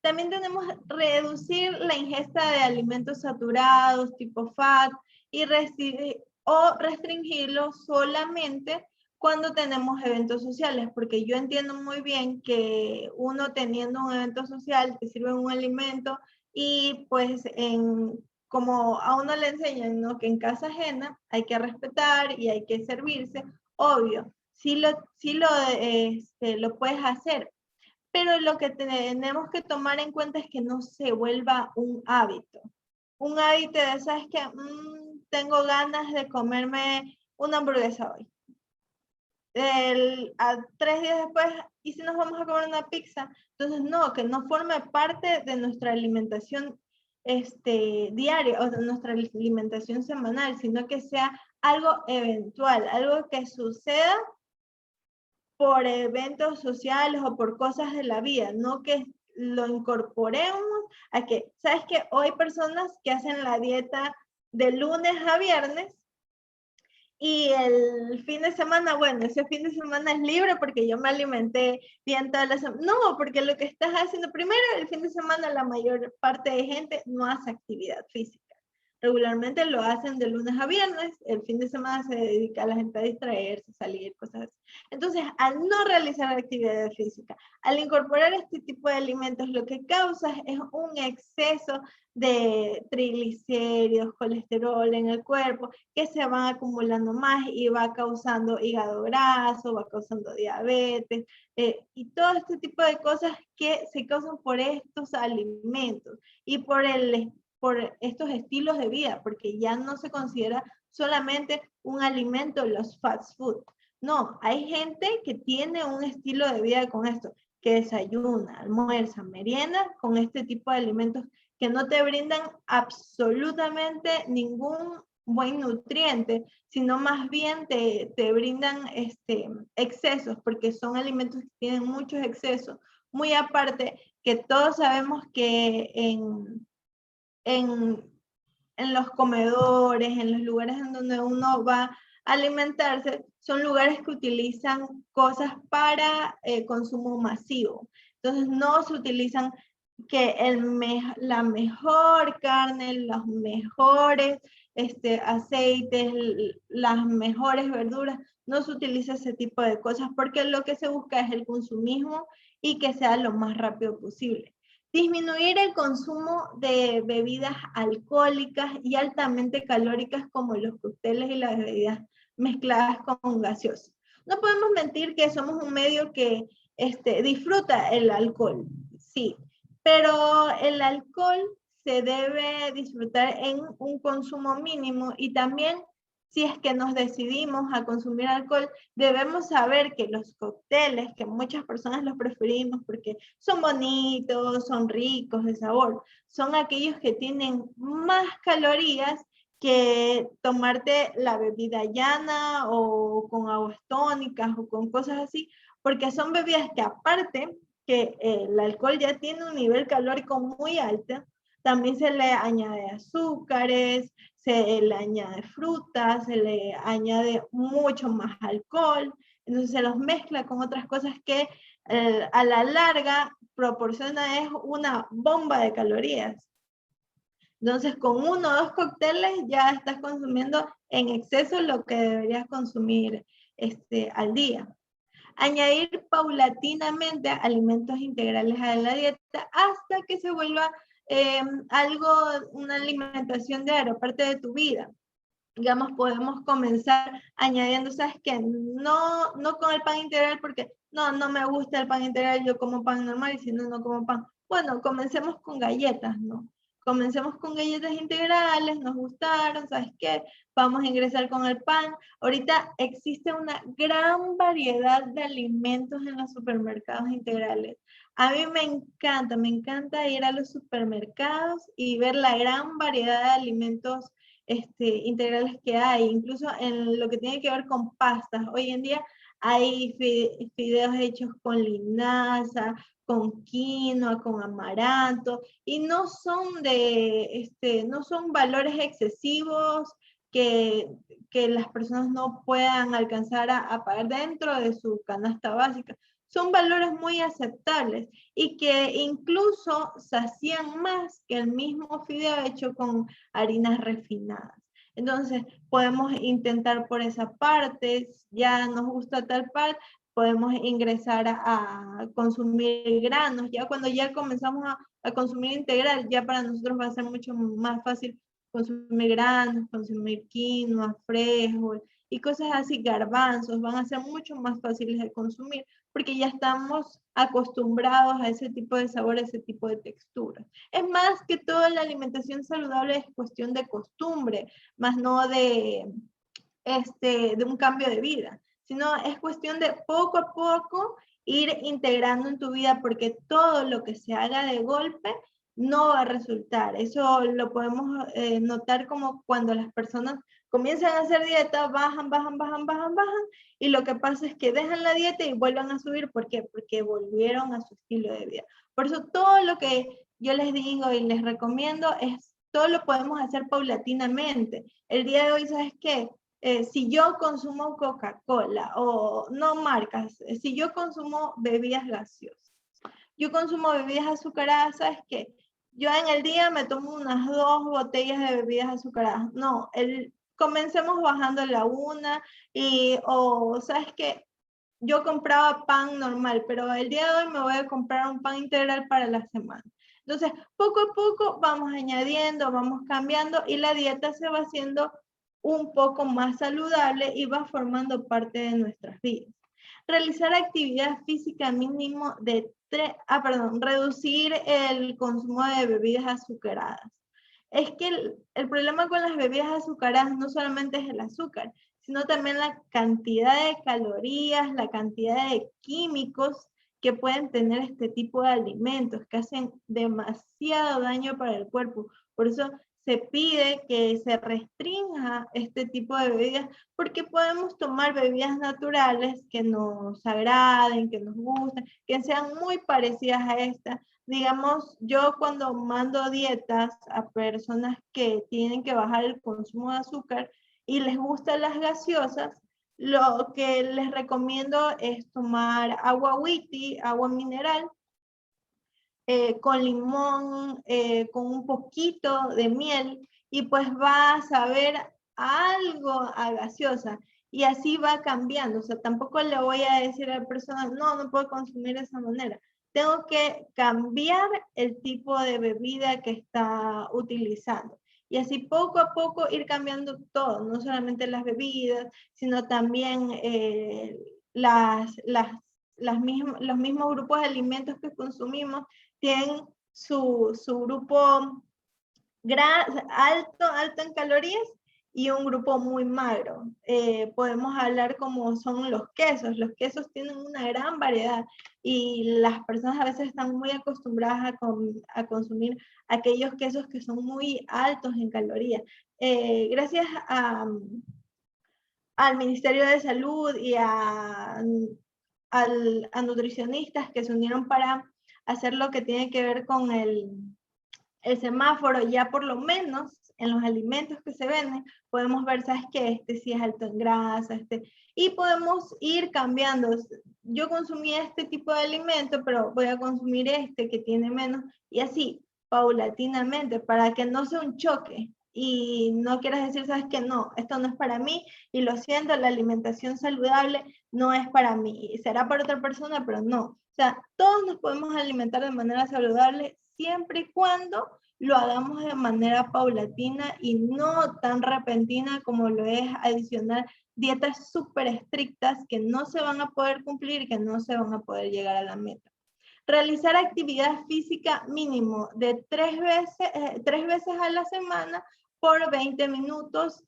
También tenemos reducir la ingesta de alimentos saturados, tipo fat, o restringirlos solamente cuando tenemos eventos sociales, porque yo entiendo muy bien que uno teniendo un evento social te sirve un alimento y pues como a uno le enseñan, ¿no? Que en casa ajena hay que respetar y hay que servirse, obvio, lo puedes hacer, pero lo que tenemos que tomar en cuenta es que no se vuelva un hábito. Un hábito de, ¿sabes qué? Tengo ganas de comerme una hamburguesa hoy. A 3 días después, ¿y si nos vamos a comer una pizza? Entonces, no, que no forme parte de nuestra alimentación diaria o de nuestra alimentación semanal, sino que sea algo eventual, algo que suceda por eventos sociales o por cosas de la vida, no que lo incorporemos a que, ¿sabes qué? Hoy hay personas que hacen la dieta de lunes a viernes y el fin de semana, bueno, ese fin de semana es libre porque yo me alimenté bien toda la semana. No, porque lo que estás haciendo, primero, el fin de semana la mayor parte de gente no hace actividad física. Regularmente lo hacen de lunes a viernes, el fin de semana se dedica a la gente a distraerse, salir, cosas así. Entonces, al no realizar actividad física, al incorporar este tipo de alimentos, lo que causa es un exceso de triglicéridos, colesterol en el cuerpo, que se van acumulando más y va causando hígado graso, va causando diabetes, y todo este tipo de cosas que se causan por estos alimentos y por estos estilos de vida, porque ya no se considera solamente un alimento los fast food. No, hay gente que tiene un estilo de vida con esto, que desayuna, almuerza, merienda con este tipo de alimentos que no te brindan absolutamente ningún buen nutriente, sino más bien te brindan excesos, porque son alimentos que tienen muchos excesos. Muy aparte que todos sabemos que en los comedores, en los lugares en donde uno va a alimentarse, son lugares que utilizan cosas para consumo masivo. Entonces no se utilizan que la mejor carne, los mejores aceites, las mejores verduras, no se utiliza ese tipo de cosas porque lo que se busca es el consumismo y que sea lo más rápido posible. Disminuir el consumo de bebidas alcohólicas y altamente calóricas como los cócteles y las bebidas mezcladas con gaseosas. No podemos mentir que somos un medio que disfruta el alcohol, sí, pero el alcohol se debe disfrutar en un consumo mínimo y también si es que nos decidimos a consumir alcohol, debemos saber que los cócteles, que muchas personas los preferimos porque son bonitos, son ricos de sabor, son aquellos que tienen más calorías que tomarte la bebida llana o con aguas tónicas o con cosas así, porque son bebidas que aparte que el alcohol ya tiene un nivel calórico muy alto, también se le añade azúcares, se le añade frutas, se le añade mucho más alcohol, entonces se los mezcla con otras cosas que a la larga proporciona es una bomba de calorías. Entonces con 1 o 2 cócteles ya estás consumiendo en exceso lo que deberías consumir al día. Añadir paulatinamente alimentos integrales a la dieta hasta que se vuelva una alimentación diaria, parte de tu vida. Digamos, podemos comenzar añadiendo, ¿sabes qué? No con el pan integral porque no me gusta el pan integral, yo como pan normal y si no como pan. Bueno, comencemos con galletas, ¿no? Comencemos con galletas integrales, nos gustaron, ¿sabes qué? Vamos a ingresar con el pan. Ahorita existe una gran variedad de alimentos en los supermercados integrales. A mí me encanta ir a los supermercados y ver la gran variedad de alimentos integrales que hay, incluso en lo que tiene que ver con pastas. Hoy en día hay fideos hechos con linaza, con quinoa, con amaranto, y no son no son valores excesivos que las personas no puedan alcanzar a pagar dentro de su canasta básica. son valores muy aceptables y que incluso sacían más que el mismo fideo hecho con harinas refinadas. Entonces, podemos intentar por esa parte, ya nos gusta tal parte, podemos ingresar a consumir granos. Ya cuando ya comenzamos a consumir integral, ya para nosotros va a ser mucho más fácil consumir granos, consumir quinoa, frijol y cosas así, garbanzos, van a ser mucho más fáciles de consumir porque ya estamos acostumbrados a ese tipo de sabor, a ese tipo de textura. Es más que toda la alimentación saludable es cuestión de costumbre, más no de un cambio de vida, sino es cuestión de poco a poco ir integrando en tu vida, porque todo lo que se haga de golpe no va a resultar. Eso lo podemos notar como cuando las personas comienzan a hacer dieta, bajan, y lo que pasa es que dejan la dieta y vuelven a subir. ¿Por qué? Porque volvieron a su estilo de vida. Por eso todo lo que yo les digo y les recomiendo es, todo lo podemos hacer paulatinamente. El día de hoy, ¿sabes qué? Si yo consumo Coca-Cola o no marcas, si yo consumo bebidas gaseosas, yo consumo bebidas azucaradas, ¿sabes qué? Yo en el día me tomo unas 2 botellas de bebidas azucaradas. No, comencemos bajando la una o ¿sabes qué? Yo compraba pan normal, pero el día de hoy me voy a comprar un pan integral para la semana. Entonces, poco a poco vamos añadiendo, vamos cambiando y la dieta se va haciendo un poco más saludable y va formando parte de nuestras vidas. Realizar actividad física mínimo de reducir el consumo de bebidas azucaradas. Es que el problema con las bebidas azucaradas no solamente es el azúcar, sino también la cantidad de calorías, la cantidad de químicos que pueden tener este tipo de alimentos, que hacen demasiado daño para el cuerpo. Por eso se pide que se restrinja este tipo de bebidas, porque podemos tomar bebidas naturales que nos agraden, que nos gusten, que sean muy parecidas a esta. Digamos, yo cuando mando dietas a personas que tienen que bajar el consumo de azúcar y les gustan las gaseosas, lo que les recomiendo es tomar agua witty, agua mineral, con limón, con un poquito de miel, y pues va a saber algo a gaseosa. Y así va cambiando. O sea, tampoco le voy a decir a la persona, no, no puedo consumir de esa manera. Tengo que cambiar el tipo de bebida que está utilizando. Y así poco a poco ir cambiando todo, no solamente las bebidas, sino también los mismos grupos de alimentos que consumimos tienen su grupo alto en calorías y un grupo muy magro. Podemos hablar como son los quesos. Los quesos tienen una gran variedad y las personas a veces están muy acostumbradas a consumir aquellos quesos que son muy altos en calorías. Gracias al Ministerio de Salud y a nutricionistas que se unieron para hacer lo que tiene que ver con el semáforo, ya por lo menos en los alimentos que se venden, podemos ver, ¿sabes qué? Este sí es alto en grasa, y podemos ir cambiando. Yo consumí este tipo de alimento, pero voy a consumir este que tiene menos, y así, paulatinamente, para que no sea un choque. Y no quieras decir, ¿sabes qué? No, esto no es para mí, y lo siento, la alimentación saludable no es para mí. Será para otra persona, pero no. O sea, todos nos podemos alimentar de manera saludable siempre y cuando lo hagamos de manera paulatina y no tan repentina como lo es adicionar dietas súper estrictas que no se van a poder cumplir y que no se van a poder llegar a la meta. Realizar actividad física mínimo de 3 veces a la semana por 20 minutos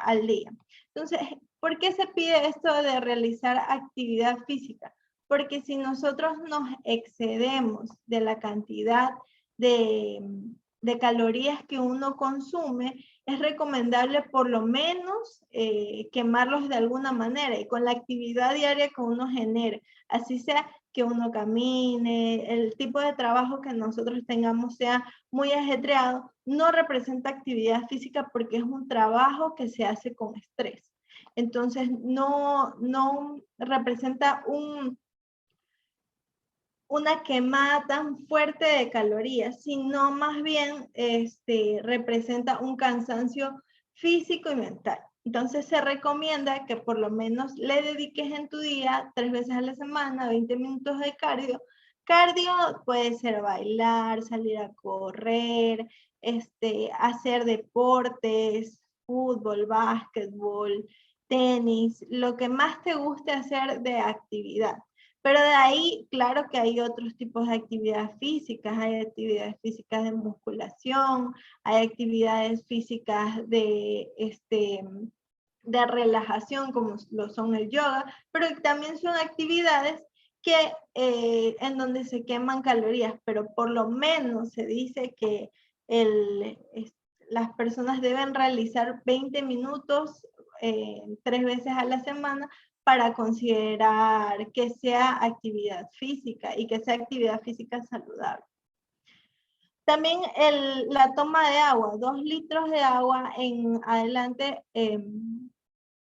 al día. Entonces, ¿por qué se pide esto de realizar actividad física? Porque si nosotros nos excedemos de la cantidad de calorías que uno consume, es recomendable por lo menos quemarlos de alguna manera y con la actividad diaria que uno genere, así sea que uno camine, el tipo de trabajo que nosotros tengamos sea muy ajetreado, no representa actividad física porque es un trabajo que se hace con estrés. Entonces no representa una quemada tan fuerte de calorías, sino más bien representa un cansancio físico y mental. Entonces se recomienda que por lo menos le dediques en tu día 3 veces a la semana 20 minutos de cardio. Cardio puede ser bailar, salir a correr, hacer deportes, fútbol, básquetbol, tenis, lo que más te guste hacer de actividad. Pero de ahí, claro que hay otros tipos de actividades físicas, hay actividades físicas de musculación, hay actividades físicas de relajación, como lo son el yoga, pero también son actividades que, en donde se queman calorías, pero por lo menos se dice que las personas deben realizar 20 minutos 3 veces a la semana para considerar que sea actividad física y que sea actividad física saludable. También la toma de agua, 2 litros de agua en adelante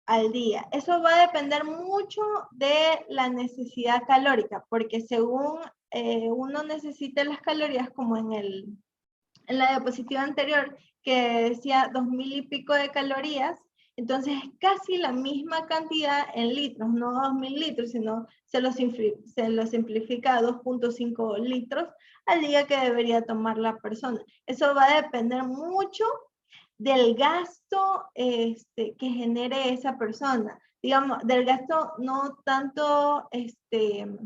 al día. Eso va a depender mucho de la necesidad calórica, porque según uno necesita las calorías, como en la diapositiva anterior, que decía 2000 y pico de calorías, entonces es casi la misma cantidad en litros, no 2000 litros, sino se lo simplifica a 2.5 litros al día que debería tomar la persona. Eso va a depender mucho del gasto que genere esa persona. Digamos, del gasto no tanto de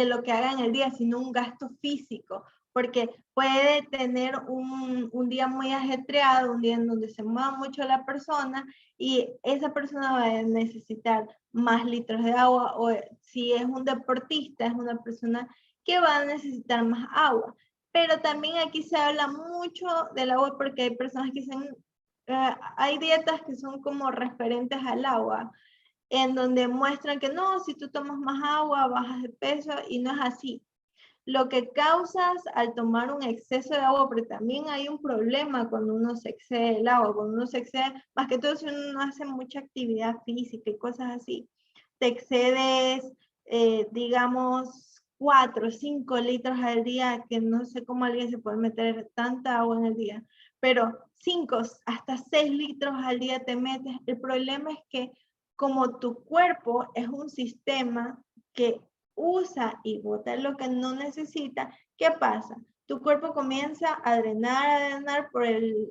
lo que haga en el día, sino un gasto físico, porque puede tener un día muy ajetreado, un día en donde se mueva mucho la persona, y esa persona va a necesitar más litros de agua, o si es un deportista, es una persona que va a necesitar más agua. Pero también aquí se habla mucho del agua, porque hay personas que dicen, hay dietas que son como referentes al agua, en donde muestran que no, si tú tomas más agua, bajas de peso, y no es así. Lo que causas al tomar un exceso de agua, porque también hay un problema cuando uno se excede el agua, cuando uno se excede, más que todo si uno no hace mucha actividad física y cosas así, te excedes, digamos, 4 o 5 litros al día, que no sé cómo alguien se puede meter tanta agua en el día, pero 5 hasta 6 litros al día te metes. El problema es que como tu cuerpo es un sistema que usa y bota lo que no necesita, ¿qué pasa? Tu cuerpo comienza a drenar por el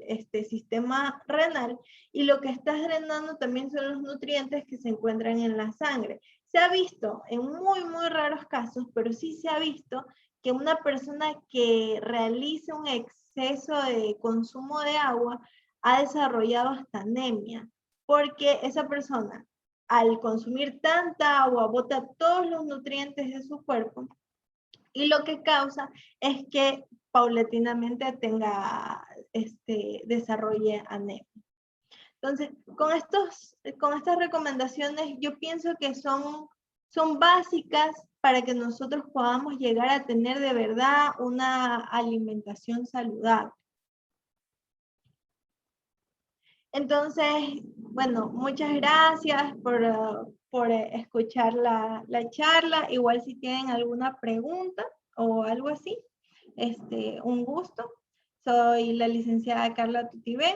sistema renal, y lo que estás drenando también son los nutrientes que se encuentran en la sangre. Se ha visto en muy, muy raros casos, pero sí se ha visto que una persona que realice un exceso de consumo de agua ha desarrollado hasta anemia, porque esa persona, al consumir tanta agua, bota todos los nutrientes de su cuerpo, y lo que causa es que paulatinamente desarrolle anemia. Entonces, con estas recomendaciones, yo pienso que son básicas para que nosotros podamos llegar a tener de verdad una alimentación saludable. Entonces, bueno, muchas gracias por escuchar la charla. Igual si tienen alguna pregunta o algo así, un gusto. Soy la licenciada Carla Tutibén.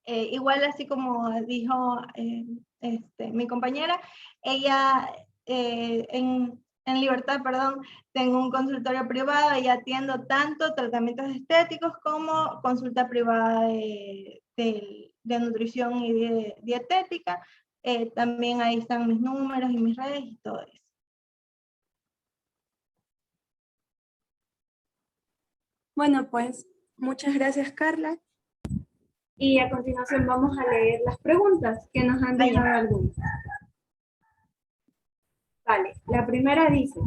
Igual así como dijo mi compañera, ella en Libertad, perdón, tengo un consultorio privado y atiendo tanto tratamientos estéticos como consulta privada de nutrición y de dietética. También ahí están mis números y mis redes y todo eso. Bueno, pues muchas gracias, Carla. Y a continuación vamos a leer las preguntas que nos han dejado algunos. Vale, la primera dice,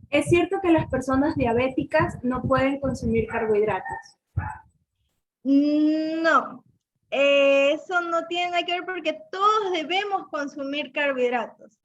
¿es cierto que las personas diabéticas no pueden consumir carbohidratos? No, eso no tiene nada que ver, porque todos debemos consumir carbohidratos.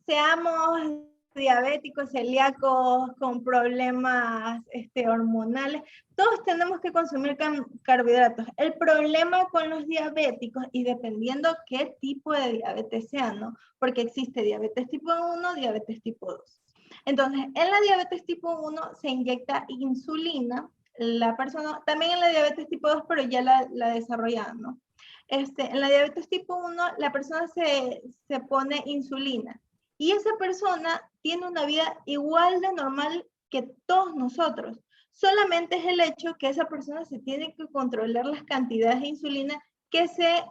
Seamos diabéticos, celíacos, con problemas hormonales, todos tenemos que consumir carbohidratos. El problema con los diabéticos, y dependiendo qué tipo de diabetes sea, ¿no? Porque existe diabetes tipo 1, diabetes tipo 2. Entonces, en la diabetes tipo 1 se inyecta insulina, la persona, también en la diabetes tipo 2, pero ya la desarrollaron, ¿no? En la diabetes tipo 1, la persona se pone insulina y esa persona tiene una vida igual de normal que todos nosotros. Solamente es el hecho que esa persona se tiene que controlar las cantidades de insulina que se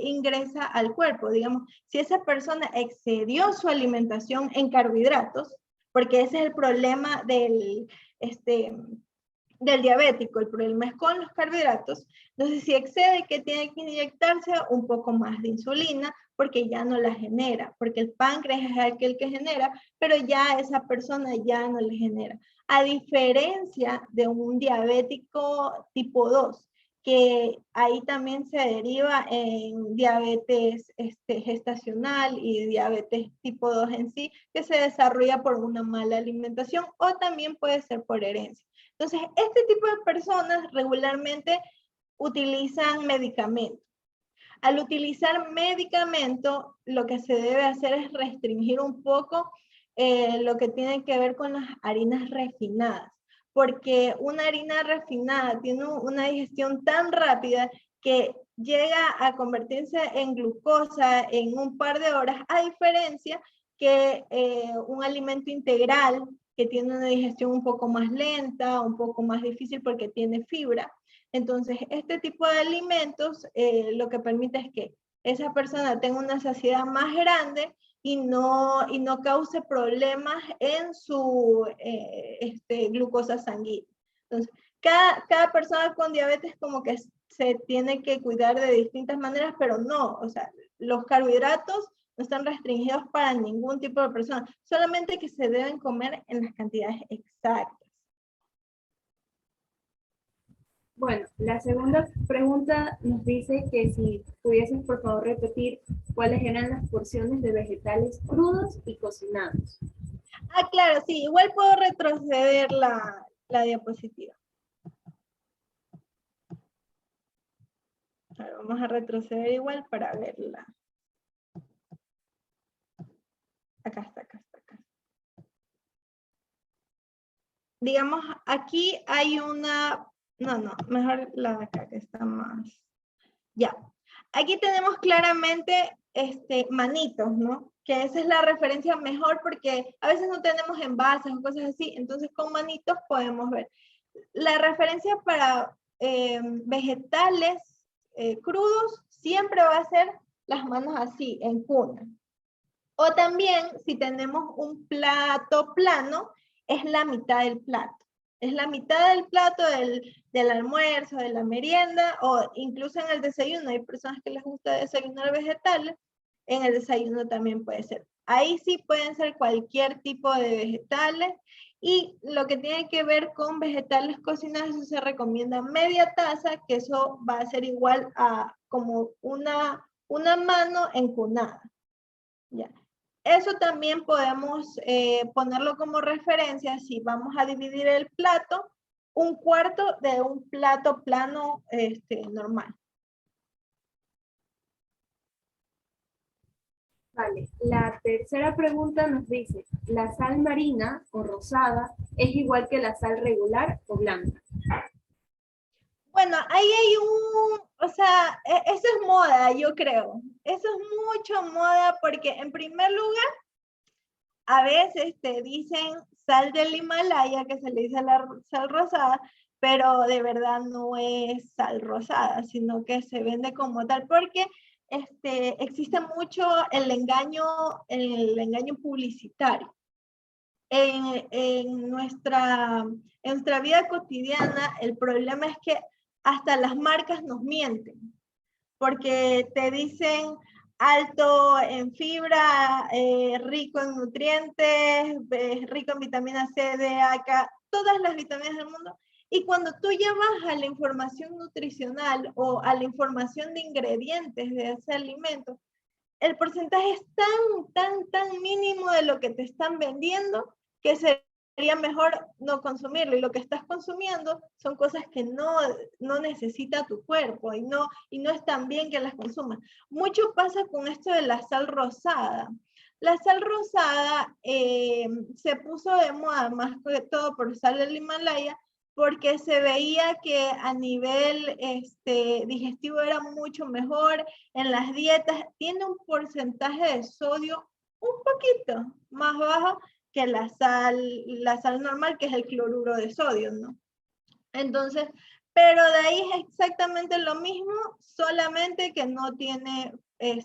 ingresa al cuerpo. Digamos, si esa persona excedió su alimentación en carbohidratos, porque ese es el problema del diabético, el problema es con los carbohidratos. Entonces, si excede, que tiene que inyectarse un poco más de insulina porque ya no la genera, porque el páncreas es aquel que genera, pero ya esa persona ya no le genera. A diferencia de un diabético tipo 2, que ahí también se deriva en diabetes gestacional y diabetes tipo 2 en sí, que se desarrolla por una mala alimentación o también puede ser por herencia. Entonces, este tipo de personas regularmente utilizan medicamentos. Al utilizar medicamento, lo que se debe hacer es restringir un poco lo que tiene que ver con las harinas refinadas, porque una harina refinada tiene una digestión tan rápida que llega a convertirse en glucosa en un par de horas, a diferencia que un alimento integral que tiene una digestión un poco más lenta, un poco más difícil porque tiene fibra. Entonces, este tipo de alimentos lo que permite es que esa persona tenga una saciedad más grande y no cause problemas en su glucosa sanguínea. Entonces, cada persona con diabetes como que se tiene que cuidar de distintas maneras, pero no, o sea, los carbohidratos no están restringidos para ningún tipo de persona, solamente que se deben comer en las cantidades exactas. Bueno, la segunda pregunta nos dice que si pudieses por favor repetir cuáles eran las porciones de vegetales crudos y cocinados. Ah, claro, sí, igual puedo retroceder la diapositiva. A ver, vamos a retroceder igual para verla. Acá está. Digamos, aquí hay una... No, mejor la de acá que está más... Ya. Aquí tenemos claramente manitos, ¿no? Que esa es la referencia mejor porque a veces no tenemos envases o cosas así, entonces con manitos podemos ver. La referencia para vegetales crudos siempre va a ser las manos así, en cuna. O también, si tenemos un plato plano, es la mitad del plato. Es la mitad del plato del almuerzo, de la merienda, o incluso en el desayuno. Hay personas que les gusta desayunar vegetales, en el desayuno también puede ser. Ahí sí pueden ser cualquier tipo de vegetales, y lo que tiene que ver con vegetales cocinados, eso se recomienda media taza, que eso va a ser igual a como una mano encunada. Ya. Eso también podemos ponerlo como referencia si vamos a dividir el plato, un cuarto de un plato plano normal. Vale, la tercera pregunta nos dice, ¿la sal marina o rosada es igual que la sal regular o blanca? Bueno, ahí hay o sea, eso es moda, yo creo. Eso es mucho moda porque en primer lugar, a veces te dicen sal del Himalaya, que se le dice la sal rosada, pero de verdad no es sal rosada, sino que se vende como tal, porque existe mucho el engaño publicitario. En nuestra vida cotidiana, el problema es que hasta las marcas nos mienten, porque te dicen alto en fibra, rico en nutrientes, rico en vitamina C, D, A, K, todas las vitaminas del mundo. Y cuando tú ya vas a la información nutricional o a la información de ingredientes de ese alimento, el porcentaje es tan mínimo de lo que te están vendiendo que sería mejor no consumirlo. Y lo que estás consumiendo son cosas que no necesita tu cuerpo y no es tan bien que las consumas. Mucho pasa con esto de la sal rosada. La sal rosada se puso de moda más que todo por sal del Himalaya, porque se veía que a nivel digestivo era mucho mejor en las dietas. Tiene un porcentaje de sodio un poquito más bajo que la sal normal, que es el cloruro de sodio, ¿no? Entonces, pero de ahí es exactamente lo mismo, solamente que no tiene el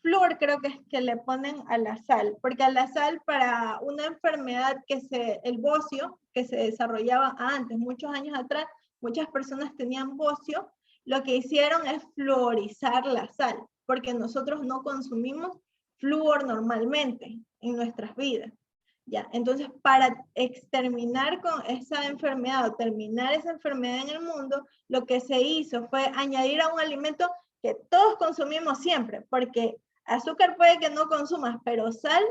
flúor, creo que es que le ponen a la sal, porque a la sal para una enfermedad el bocio, que se desarrollaba antes, muchos años atrás, muchas personas tenían bocio, lo que hicieron es fluorizar la sal, porque nosotros no consumimos flúor normalmente en nuestras vidas. Ya, entonces, para exterminar con esa enfermedad o terminar esa enfermedad en el mundo, lo que se hizo fue añadir a un alimento que todos consumimos siempre, porque azúcar puede que no consumas, pero sal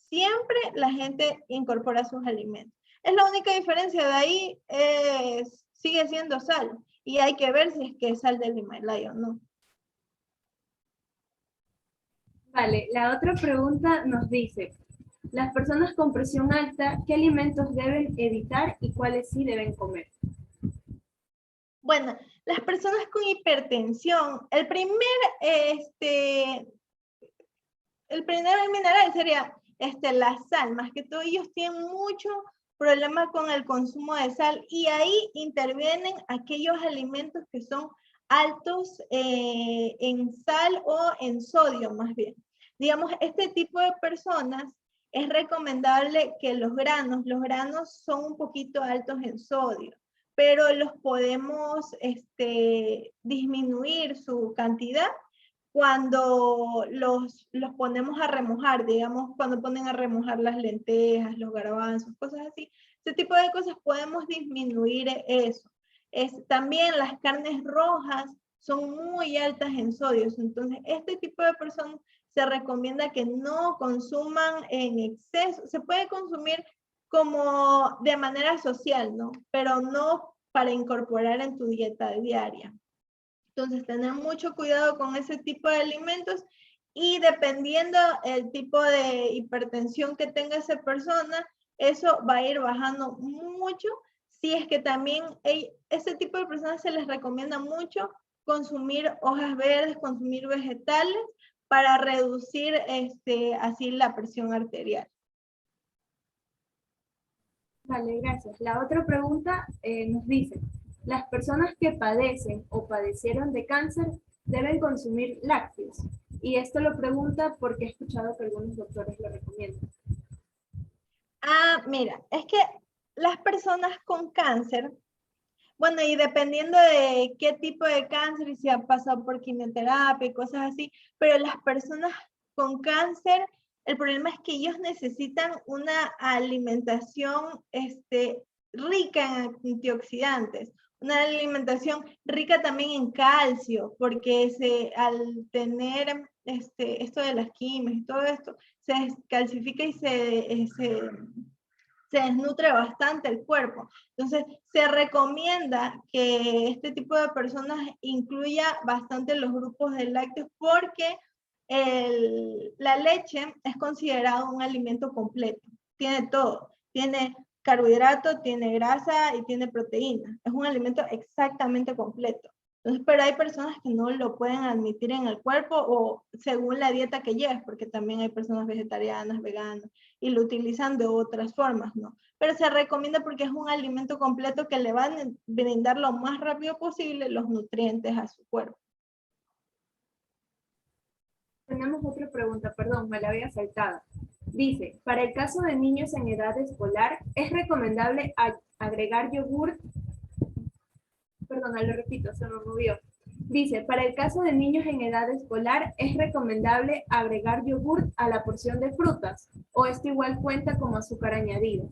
siempre la gente incorpora a sus alimentos. Es la única diferencia, de ahí sigue siendo sal, y hay que ver si es que es sal del Himalaya o no. Vale, la otra pregunta nos dice, las personas con presión alta, ¿qué alimentos deben evitar y cuáles sí deben comer? Bueno, las personas con hipertensión, el primer mineral sería la sal, más que todo ellos tienen mucho problema con el consumo de sal, y ahí intervienen aquellos alimentos que son altos en sal o en sodio más bien. Digamos, este tipo de personas es recomendable que los granos son un poquito altos en sodio, pero los podemos disminuir su cantidad cuando los ponemos a remojar, digamos, cuando ponen a remojar las lentejas, los garbanzos, cosas así. Ese tipo de cosas podemos disminuir eso. También las carnes rojas son muy altas en sodios, entonces este tipo de personas se recomienda que no consuman en exceso. Se puede consumir como de manera social, ¿no? Pero no para incorporar en tu dieta diaria. Entonces, tener mucho cuidado con ese tipo de alimentos, y dependiendo el tipo de hipertensión que tenga esa persona, eso va a ir bajando mucho. Si es que también ese tipo de personas se les recomienda mucho consumir hojas verdes, consumir vegetales para reducir así la presión arterial. Vale, gracias. La otra pregunta nos dice, ¿las personas que padecen o padecieron de cáncer deben consumir lácteos? Y esto lo pregunta porque he escuchado que algunos doctores lo recomiendan. Ah, mira, es que las personas con cáncer, bueno, y dependiendo de qué tipo de cáncer y si han pasado por quimioterapia y cosas así, pero las personas con cáncer, el problema es que ellos necesitan una alimentación rica en antioxidantes, una alimentación rica también en calcio, porque al tener esto de las quimios y todo esto, se calcifica y se desnutre bastante el cuerpo. Entonces, se recomienda que este tipo de personas incluya bastante los grupos de lácteos, porque la leche es considerado un alimento completo. Tiene todo. Tiene carbohidrato, tiene grasa y tiene proteína. Es un alimento exactamente completo. Entonces, pero hay personas que no lo pueden admitir en el cuerpo, o según la dieta que lleves, porque también hay personas vegetarianas, veganas, y lo utilizan de otras formas, ¿no? Pero se recomienda porque es un alimento completo que le va a brindar lo más rápido posible los nutrientes a su cuerpo. Tenemos otra pregunta, perdón, me la había saltado. Dice, para el caso de niños en edad escolar, ¿es recomendable agregar yogur? Perdona, lo repito, se me movió. Dice, para el caso de niños en edad escolar, ¿es recomendable agregar yogur a la porción de frutas? ¿O esto igual cuenta como azúcar añadido?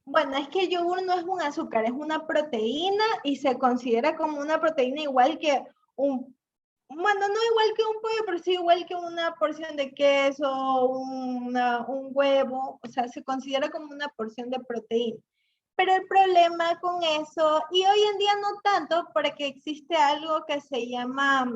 Bueno, es que el yogur no es un azúcar, es una proteína, y se considera como una proteína igual que bueno, no igual que un pollo, pero sí igual que una porción de queso, un huevo, o sea, se considera como una porción de proteína. Pero el problema con eso, y hoy en día no tanto, porque existe algo que se llama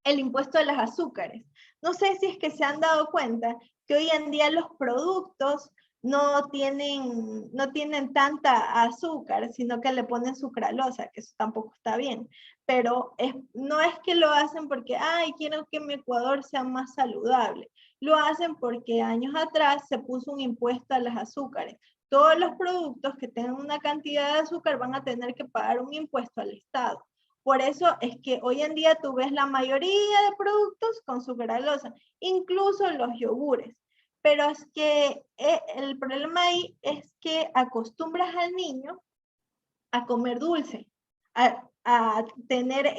el impuesto a los azúcares. No sé si es que se han dado cuenta que hoy en día los productos no tienen tanta azúcar, sino que le ponen sucralosa, que eso tampoco está bien. Pero no es que lo hacen porque, ay, quiero que mi Ecuador sea más saludable. Lo hacen porque años atrás se puso un impuesto a los azúcares. Todos los productos que tengan una cantidad de azúcar van a tener que pagar un impuesto al Estado. Por eso es que hoy en día tú ves la mayoría de productos con sucralosa, incluso los yogures. Pero es que el problema ahí es que acostumbras al niño a comer dulce, a tener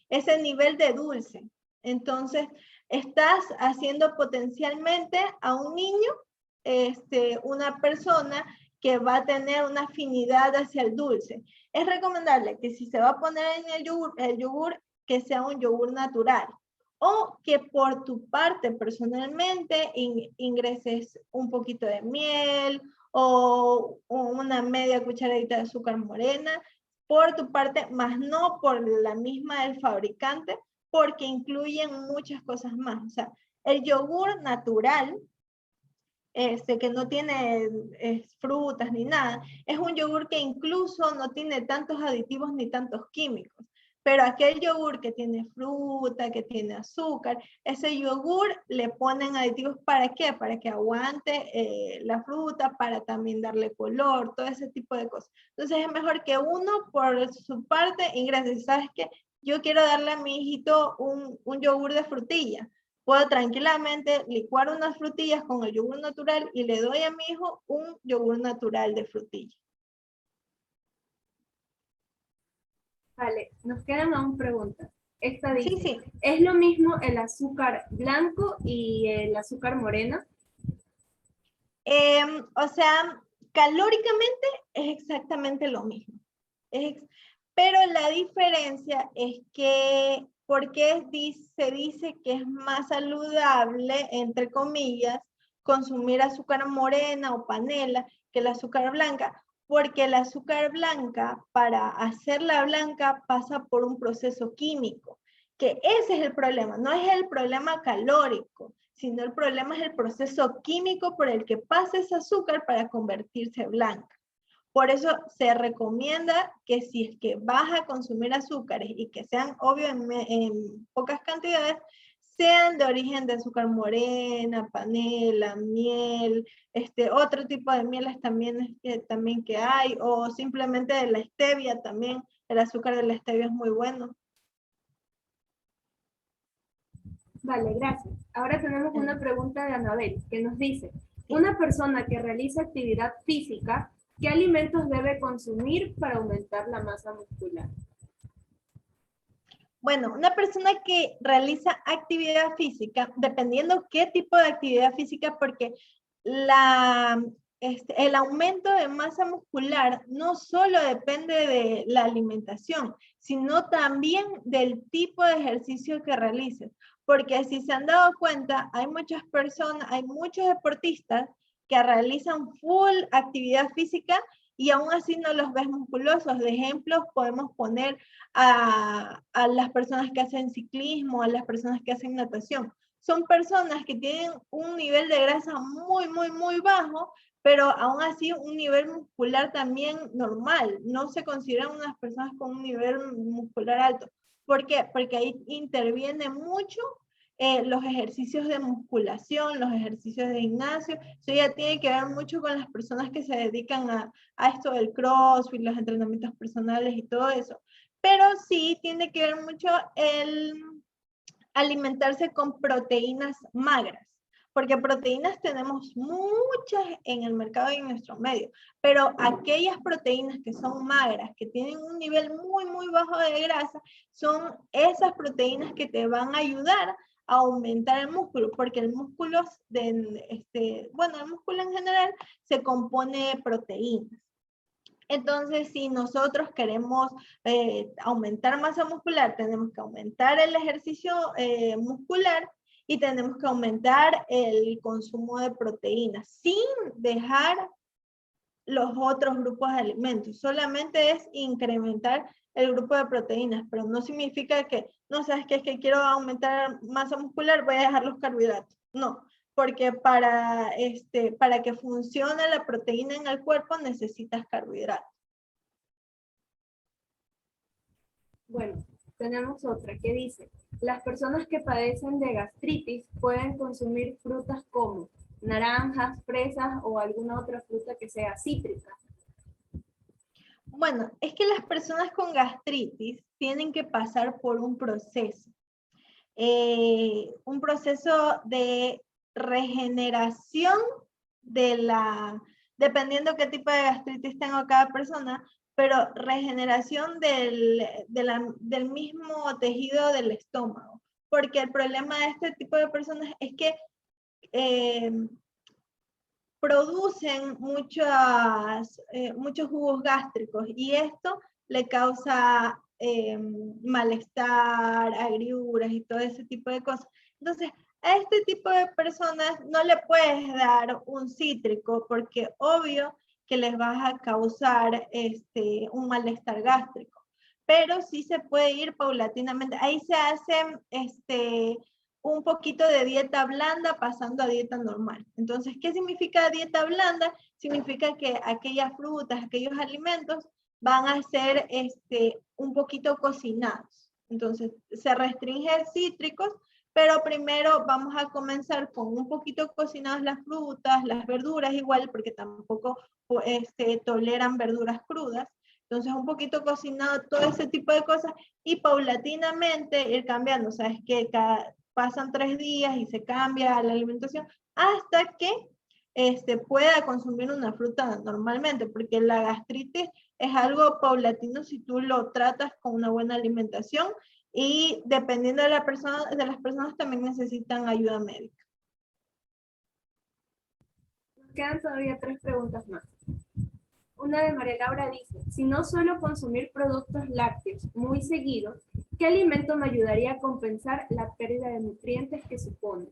ese nivel de dulce. Entonces, estás haciendo potencialmente a un niño, una persona que va a tener una afinidad hacia el dulce. Es recomendable que si se va a poner en el yogur que sea un yogur natural, o que por tu parte personalmente ingreses un poquito de miel o una media cucharadita de azúcar morena por tu parte, más no por la misma del fabricante, porque incluyen muchas cosas más. O sea, el yogur natural, que no tiene frutas ni nada, es un yogur que incluso no tiene tantos aditivos ni tantos químicos. Pero aquel yogur que tiene fruta, que tiene azúcar, ese yogur le ponen aditivos ¿para qué? Para que aguante la fruta, para también darle color, todo ese tipo de cosas. Entonces es mejor que uno por su parte ingrese. ¿Sabes qué? Yo quiero darle a mi hijito un yogur de frutilla. Puedo tranquilamente licuar unas frutillas con el yogur natural y le doy a mi hijo un yogur natural de frutilla. Vale, nos quedan aún preguntas. Esta dice, Sí, sí. ¿es lo mismo el azúcar blanco y el azúcar moreno? O sea, calóricamente es exactamente lo mismo. Pero la diferencia es que, porque se dice que es más saludable, entre comillas, consumir azúcar morena o panela que el azúcar blanca, porque el azúcar blanca, para hacerla blanca, pasa por un proceso químico, que ese es el problema, no es el problema calórico, sino el problema es el proceso químico por el que pasa ese azúcar para convertirse blanca. Por eso se recomienda que si es que vas a consumir azúcares y que sean, obvio, en pocas cantidades, sean de origen de azúcar morena, panela, miel, otro tipo de mieles también que hay, o simplemente de la stevia también. El azúcar de la stevia es muy bueno. Vale, gracias. Ahora tenemos una pregunta de Anabel que nos dice, una persona que realiza actividad física, ¿qué alimentos debe consumir para aumentar la masa muscular? Bueno, una persona que realiza actividad física, dependiendo qué tipo de actividad física, porque el aumento de masa muscular no solo depende de la alimentación, sino también del tipo de ejercicio que realices. Porque si se han dado cuenta, hay muchas personas, hay muchos deportistas que realizan full actividad física y aún así no los ves musculosos. De ejemplos podemos poner a las personas que hacen ciclismo, a las personas que hacen natación. Son personas que tienen un nivel de grasa muy, muy, muy bajo, pero aún así un nivel muscular también normal. No se consideran unas personas con un nivel muscular alto. ¿Por qué? Porque ahí interviene mucho los ejercicios de musculación, los ejercicios de gimnasio. Eso ya tiene que ver mucho con las personas que se dedican a esto del CrossFit, los entrenamientos personales y todo eso. Pero sí tiene que ver mucho el alimentarse con proteínas magras, porque proteínas tenemos muchas en el mercado y en nuestro medio, pero aquellas proteínas que son magras, que tienen un nivel muy, muy bajo de grasa, son esas proteínas que te van a ayudar a aumentar el músculo, porque el músculo, el músculo en general se compone de proteínas. Entonces, si nosotros queremos aumentar masa muscular, tenemos que aumentar el ejercicio muscular y tenemos que aumentar el consumo de proteínas, sin dejar los otros grupos de alimentos. Solamente es incrementar el grupo de proteínas, pero no significa que, no sabes qué, es que quiero aumentar masa muscular, voy a dejar los carbohidratos. No, porque para que funcione la proteína en el cuerpo necesitas carbohidratos. Bueno, tenemos otra que dice, las personas que padecen de gastritis pueden consumir frutas como naranjas, fresas o alguna otra fruta que sea cítrica. Bueno, es que las personas con gastritis tienen que pasar por un proceso de regeneración dependiendo qué tipo de gastritis tenga cada persona, pero regeneración del mismo tejido del estómago. Porque el problema de este tipo de personas es que producen muchos jugos gástricos y esto le causa malestar, agriuras y todo ese tipo de cosas. Entonces, a este tipo de personas no le puedes dar un cítrico porque obvio que les vas a causar un malestar gástrico, pero sí se puede ir paulatinamente. Ahí se hacen un poquito de dieta blanda pasando a dieta normal. Entonces, ¿qué significa dieta blanda? Significa que aquellas frutas, aquellos alimentos van a ser un poquito cocinados. Entonces, se restringe cítricos, pero primero vamos a comenzar con un poquito cocinadas las frutas, las verduras igual, porque tampoco toleran verduras crudas. Entonces, un poquito cocinado, todo ese tipo de cosas, y paulatinamente ir cambiando. Sabes que pasan 3 días y se cambia la alimentación hasta que pueda consumir una fruta normalmente, porque la gastritis es algo paulatino si tú lo tratas con una buena alimentación y dependiendo de las personas también necesitan ayuda médica. Nos quedan todavía 3 preguntas más. Una de María Laura dice, si no suelo consumir productos lácteos muy seguido, ¿qué alimento me ayudaría a compensar la pérdida de nutrientes que supone?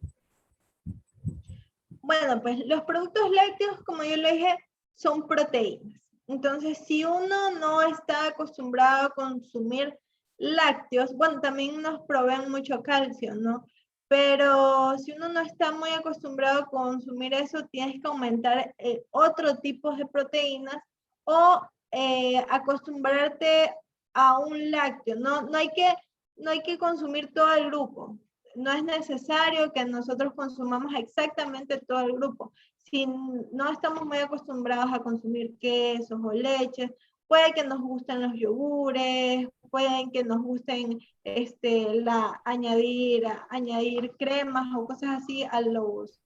Bueno, pues los productos lácteos, como yo le dije, son proteínas. Entonces, si uno no está acostumbrado a consumir lácteos, bueno, también nos proveen mucho calcio, ¿no? Pero si uno no está muy acostumbrado a consumir eso, tienes que aumentar otro tipo de proteínas o acostumbrarte a un lácteo. No hay que consumir todo el grupo. No es necesario que nosotros consumamos exactamente todo el grupo. Si no estamos muy acostumbrados a consumir quesos o leches, puede que nos gusten los yogures, pueden que nos gusten añadir cremas o cosas así a los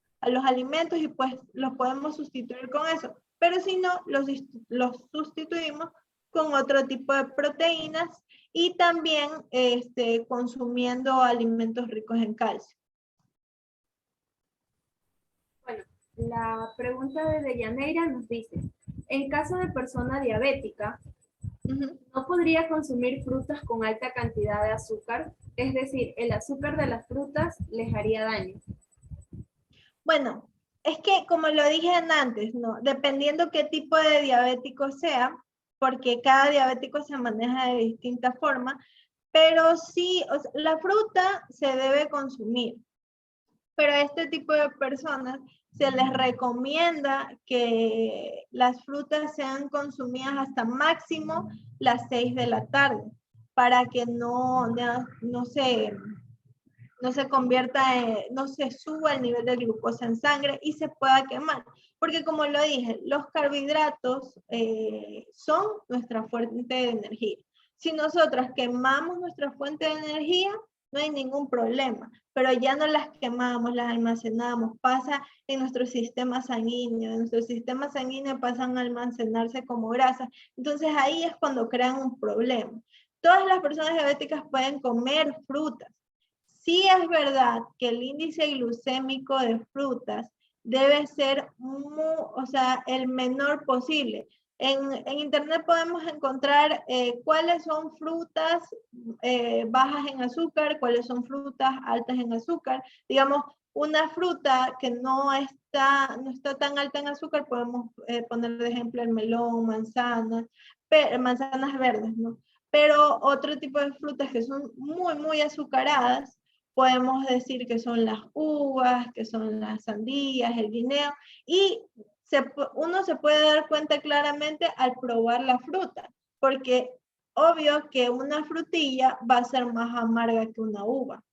alimentos y pues los podemos sustituir con eso. Pero si no, los sustituimos con otro tipo de proteínas y también consumiendo alimentos ricos en calcio. Bueno, la pregunta de Deyaneira nos dice, en caso de persona diabética, ¿no podría consumir frutas con alta cantidad de azúcar? Es decir, el azúcar de las frutas les haría daño. Bueno, es que como lo dije antes, ¿no? Dependiendo qué tipo de diabético sea, porque cada diabético se maneja de distinta forma, pero sí, o sea, la fruta se debe consumir, pero a este tipo de personas se les recomienda que las frutas sean consumidas hasta máximo las 6 de la tarde, para que no se convierta, no se suba el nivel de glucosa en sangre y se pueda quemar. Porque como lo dije, los carbohidratos son nuestra fuente de energía. Si nosotros quemamos nuestra fuente de energía, no hay ningún problema, pero ya no las quemamos, las almacenamos, pasa en nuestro sistema sanguíneo pasan a almacenarse como grasa, entonces ahí es cuando crean un problema. Todas las personas diabéticas pueden comer frutas. Sí es verdad que el índice glucémico de frutas debe ser el menor posible. En internet podemos encontrar cuáles son frutas bajas en azúcar, cuáles son frutas altas en azúcar. Digamos, una fruta que no es no está tan alta en azúcar, podemos poner de ejemplo el melón, manzanas verdes, ¿no? Pero otro tipo de frutas que son muy, muy azucaradas, podemos decir que son las uvas, que son las sandías, el guineo, y uno se puede dar cuenta claramente al probar la fruta, porque obvio que una frutilla va a ser más amarga que una uva.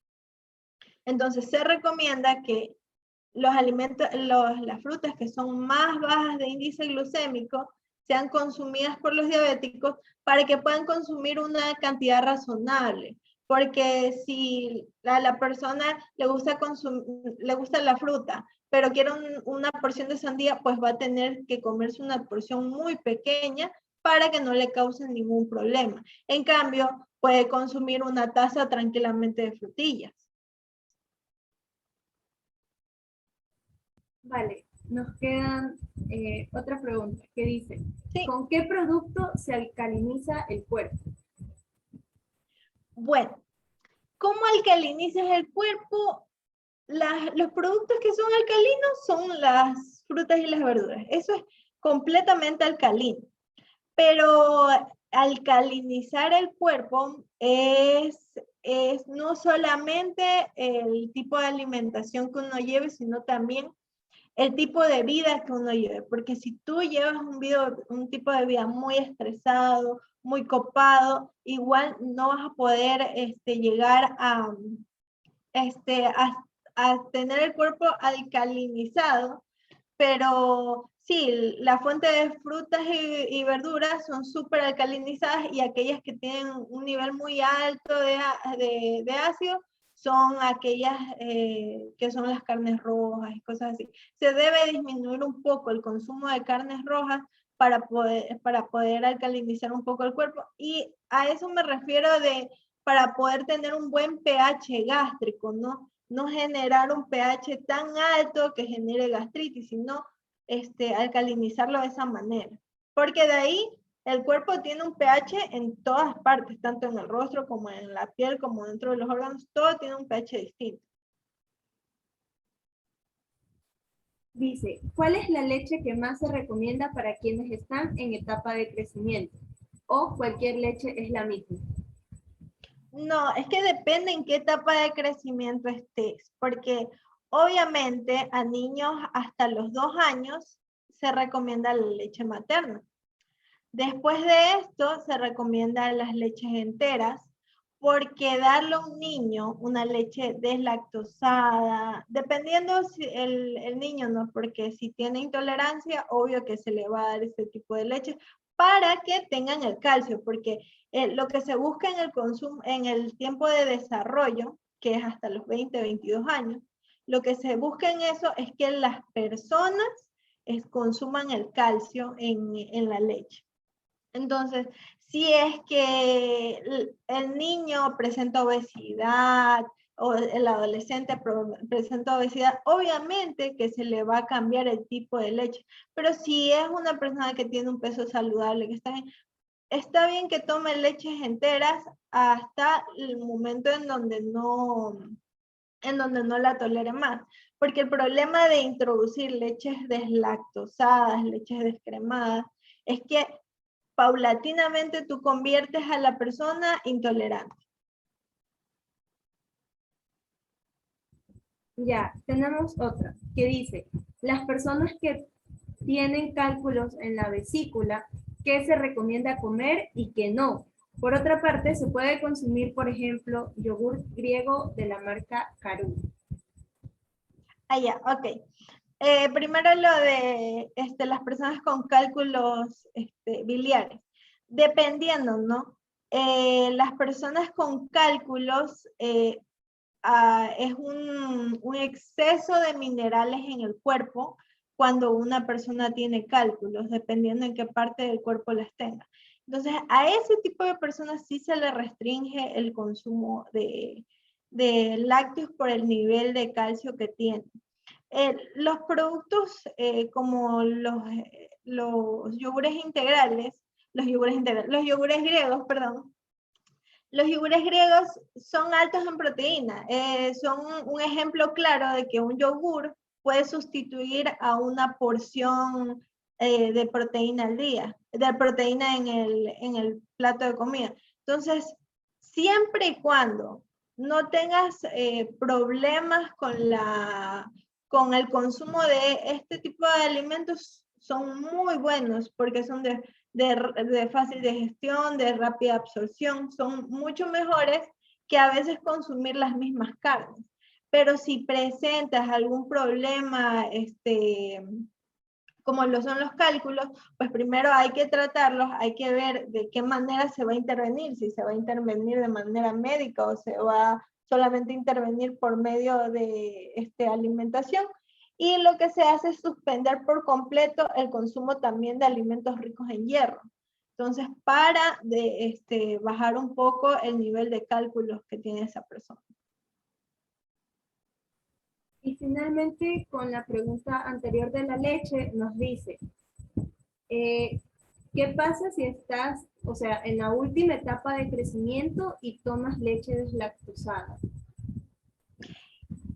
Entonces se recomienda que los alimentos, las frutas que son más bajas de índice glucémico sean consumidas por los diabéticos para que puedan consumir una cantidad razonable. Porque si a la persona le gusta la fruta, pero quiere una porción de sandía, pues va a tener que comerse una porción muy pequeña para que no le cause ningún problema. En cambio, puede consumir una taza tranquilamente de frutillas. Vale, nos quedan otra pregunta que dice, Sí. ¿con qué producto se alcaliniza el cuerpo? Bueno, ¿cómo alcalinizas el cuerpo? Los productos que son alcalinos son las frutas y las verduras. Eso es completamente alcalino. Pero alcalinizar el cuerpo es no solamente el tipo de alimentación que uno lleve, sino también el tipo de vida que uno lleve. Porque si tú llevas un tipo de vida muy estresado, muy copado, igual no vas a poder llegar a tener el cuerpo alcalinizado, pero sí, la fuente de frutas y verduras son súper alcalinizadas y aquellas que tienen un nivel muy alto de ácido son aquellas que son las carnes rojas y cosas así. Se debe disminuir un poco el consumo de carnes rojas para poder alcalinizar un poco el cuerpo, y a eso me refiero para poder tener un buen pH gástrico, ¿no? No generar un pH tan alto que genere gastritis, sino alcalinizarlo de esa manera. Porque de ahí el cuerpo tiene un pH en todas partes, tanto en el rostro como en la piel, como dentro de los órganos, todo tiene un pH distinto. Dice, ¿cuál es la leche que más se recomienda para quienes están en etapa de crecimiento? ¿O cualquier leche es la misma? No, es que depende en qué etapa de crecimiento estés, porque obviamente a niños hasta los 2 años se recomienda la leche materna. Después de esto se recomiendan las leches enteras, porque darle a un niño una leche deslactosada, dependiendo si el niño, ¿no? Porque si tiene intolerancia, obvio que se le va a dar ese tipo de leche para que tengan el calcio, porque lo que se busca en el consumo, en el tiempo de desarrollo, que es hasta los 20, 22 años, lo que se busca en eso es que las personas consuman el calcio en la leche. Entonces, si es que el niño presenta obesidad o el adolescente presenta obesidad, obviamente que se le va a cambiar el tipo de leche. Pero si es una persona que tiene un peso saludable, que está bien que tome leches enteras hasta el momento en donde no la tolere más. Porque el problema de introducir leches deslactosadas, leches descremadas, es que paulatinamente tú conviertes a la persona intolerante. Ya, tenemos otra que dice, las personas que tienen cálculos en la vesícula, ¿qué se recomienda comer y qué no? Por otra parte, se puede consumir, por ejemplo, yogur griego de la marca Caru. Ah, ya, ok. Primero lo de las personas con cálculos biliares. Dependiendo, ¿no? Las personas con cálculos es un exceso de minerales en el cuerpo cuando una persona tiene cálculos, dependiendo en qué parte del cuerpo las tenga. Entonces, a ese tipo de personas sí se le restringe el consumo de lácteos por el nivel de calcio que tienen. Los productos como los yogures integrales, los yogures griegos, perdón, los yogures griegos son altos en proteína. Son un ejemplo claro de que un yogur puede sustituir a una porción de proteína al día, de proteína en el plato de comida. Entonces, siempre y cuando no tengas problemas con el consumo de este tipo de alimentos, son muy buenos porque son de fácil digestión, de rápida absorción, son mucho mejores que a veces consumir las mismas carnes. Pero si presentas algún problema, como lo son los cálculos, pues primero hay que tratarlos, hay que ver de qué manera se va a intervenir, si se va a intervenir de manera médica o se va solamente a intervenir por medio de alimentación. Y lo que se hace es suspender por completo el consumo también de alimentos ricos en hierro. Entonces, para bajar un poco el nivel de cálculos que tiene esa persona. Y finalmente, con la pregunta anterior de la leche, nos dice, ¿qué pasa si estás, o sea, en la última etapa de crecimiento y tomas leche deslactosada?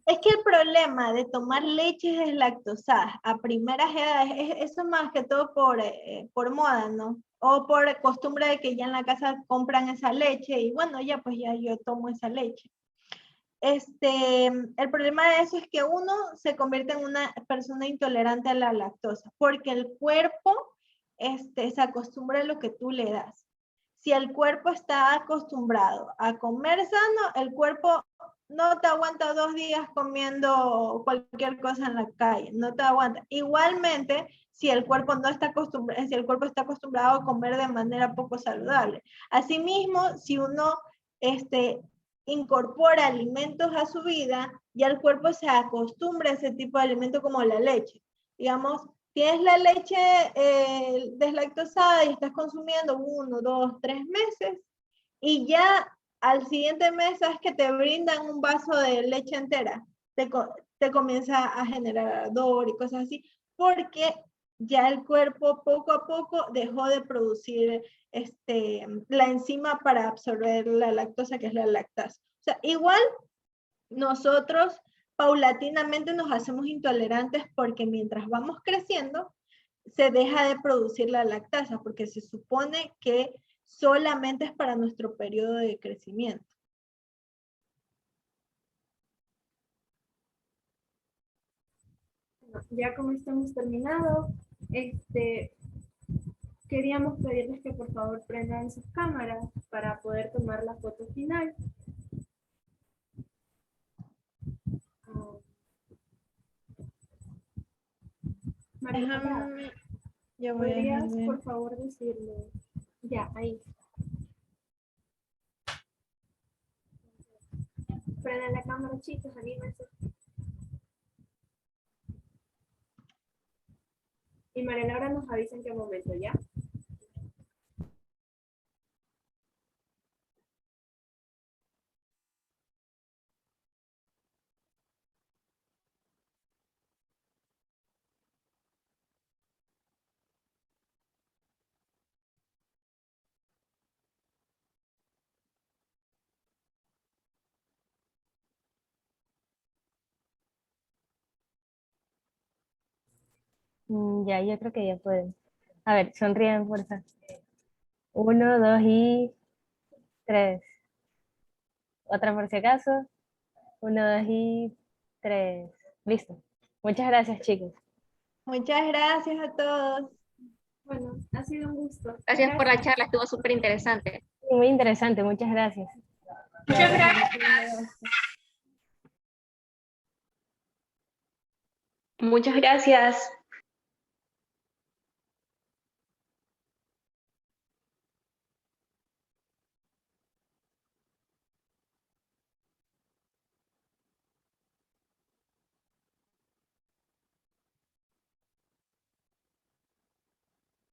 Es que el problema de tomar leches deslactosadas a primeras edades, eso más que todo por moda, ¿no? O por costumbre de que ya en la casa compran esa leche y bueno, ya pues ya yo tomo esa leche. El problema de eso es que uno se convierte en una persona intolerante a la lactosa, porque el cuerpo se acostumbra a lo que tú le das. Si el cuerpo está acostumbrado a comer sano, el cuerpo no te aguanta 2 días comiendo cualquier cosa en la calle, no te aguanta. Igualmente, si el cuerpo no está acostumbrado, si el cuerpo está acostumbrado a comer de manera poco saludable. Asimismo, si uno incorpora alimentos a su vida, ya el cuerpo se acostumbra a ese tipo de alimento como la leche. Digamos, tienes la leche deslactosada y estás consumiendo 1, 2, 3 meses y ya al siguiente mes sabes que te brindan un vaso de leche entera, te comienza a generar ardor y cosas así, porque ya el cuerpo poco a poco dejó de producir la enzima para absorber la lactosa, que es la lactasa. O sea, igual nosotros paulatinamente nos hacemos intolerantes porque mientras vamos creciendo, se deja de producir la lactasa, porque se supone que solamente es para nuestro periodo de crecimiento. Ya como estamos terminado, queríamos pedirles que por favor prendan sus cámaras para poder tomar la foto final. Déjame, yo voy a ¿podrías dejar por favor decirle? Ya, ahí. Prendan la cámara, chicos, anímense. Y María Laura nos avisa en qué momento, ¿ya? Ya, yo creo que ya pueden. A ver, sonríen, por favor. 1, 2 y 3. Otra por si acaso. 1, 2 y 3. Listo. Muchas gracias, chicos. Muchas gracias a todos. Bueno, ha sido un gusto. Gracias por la charla, estuvo súper interesante. Muy interesante, muchas gracias. Muchas gracias. Muchas gracias.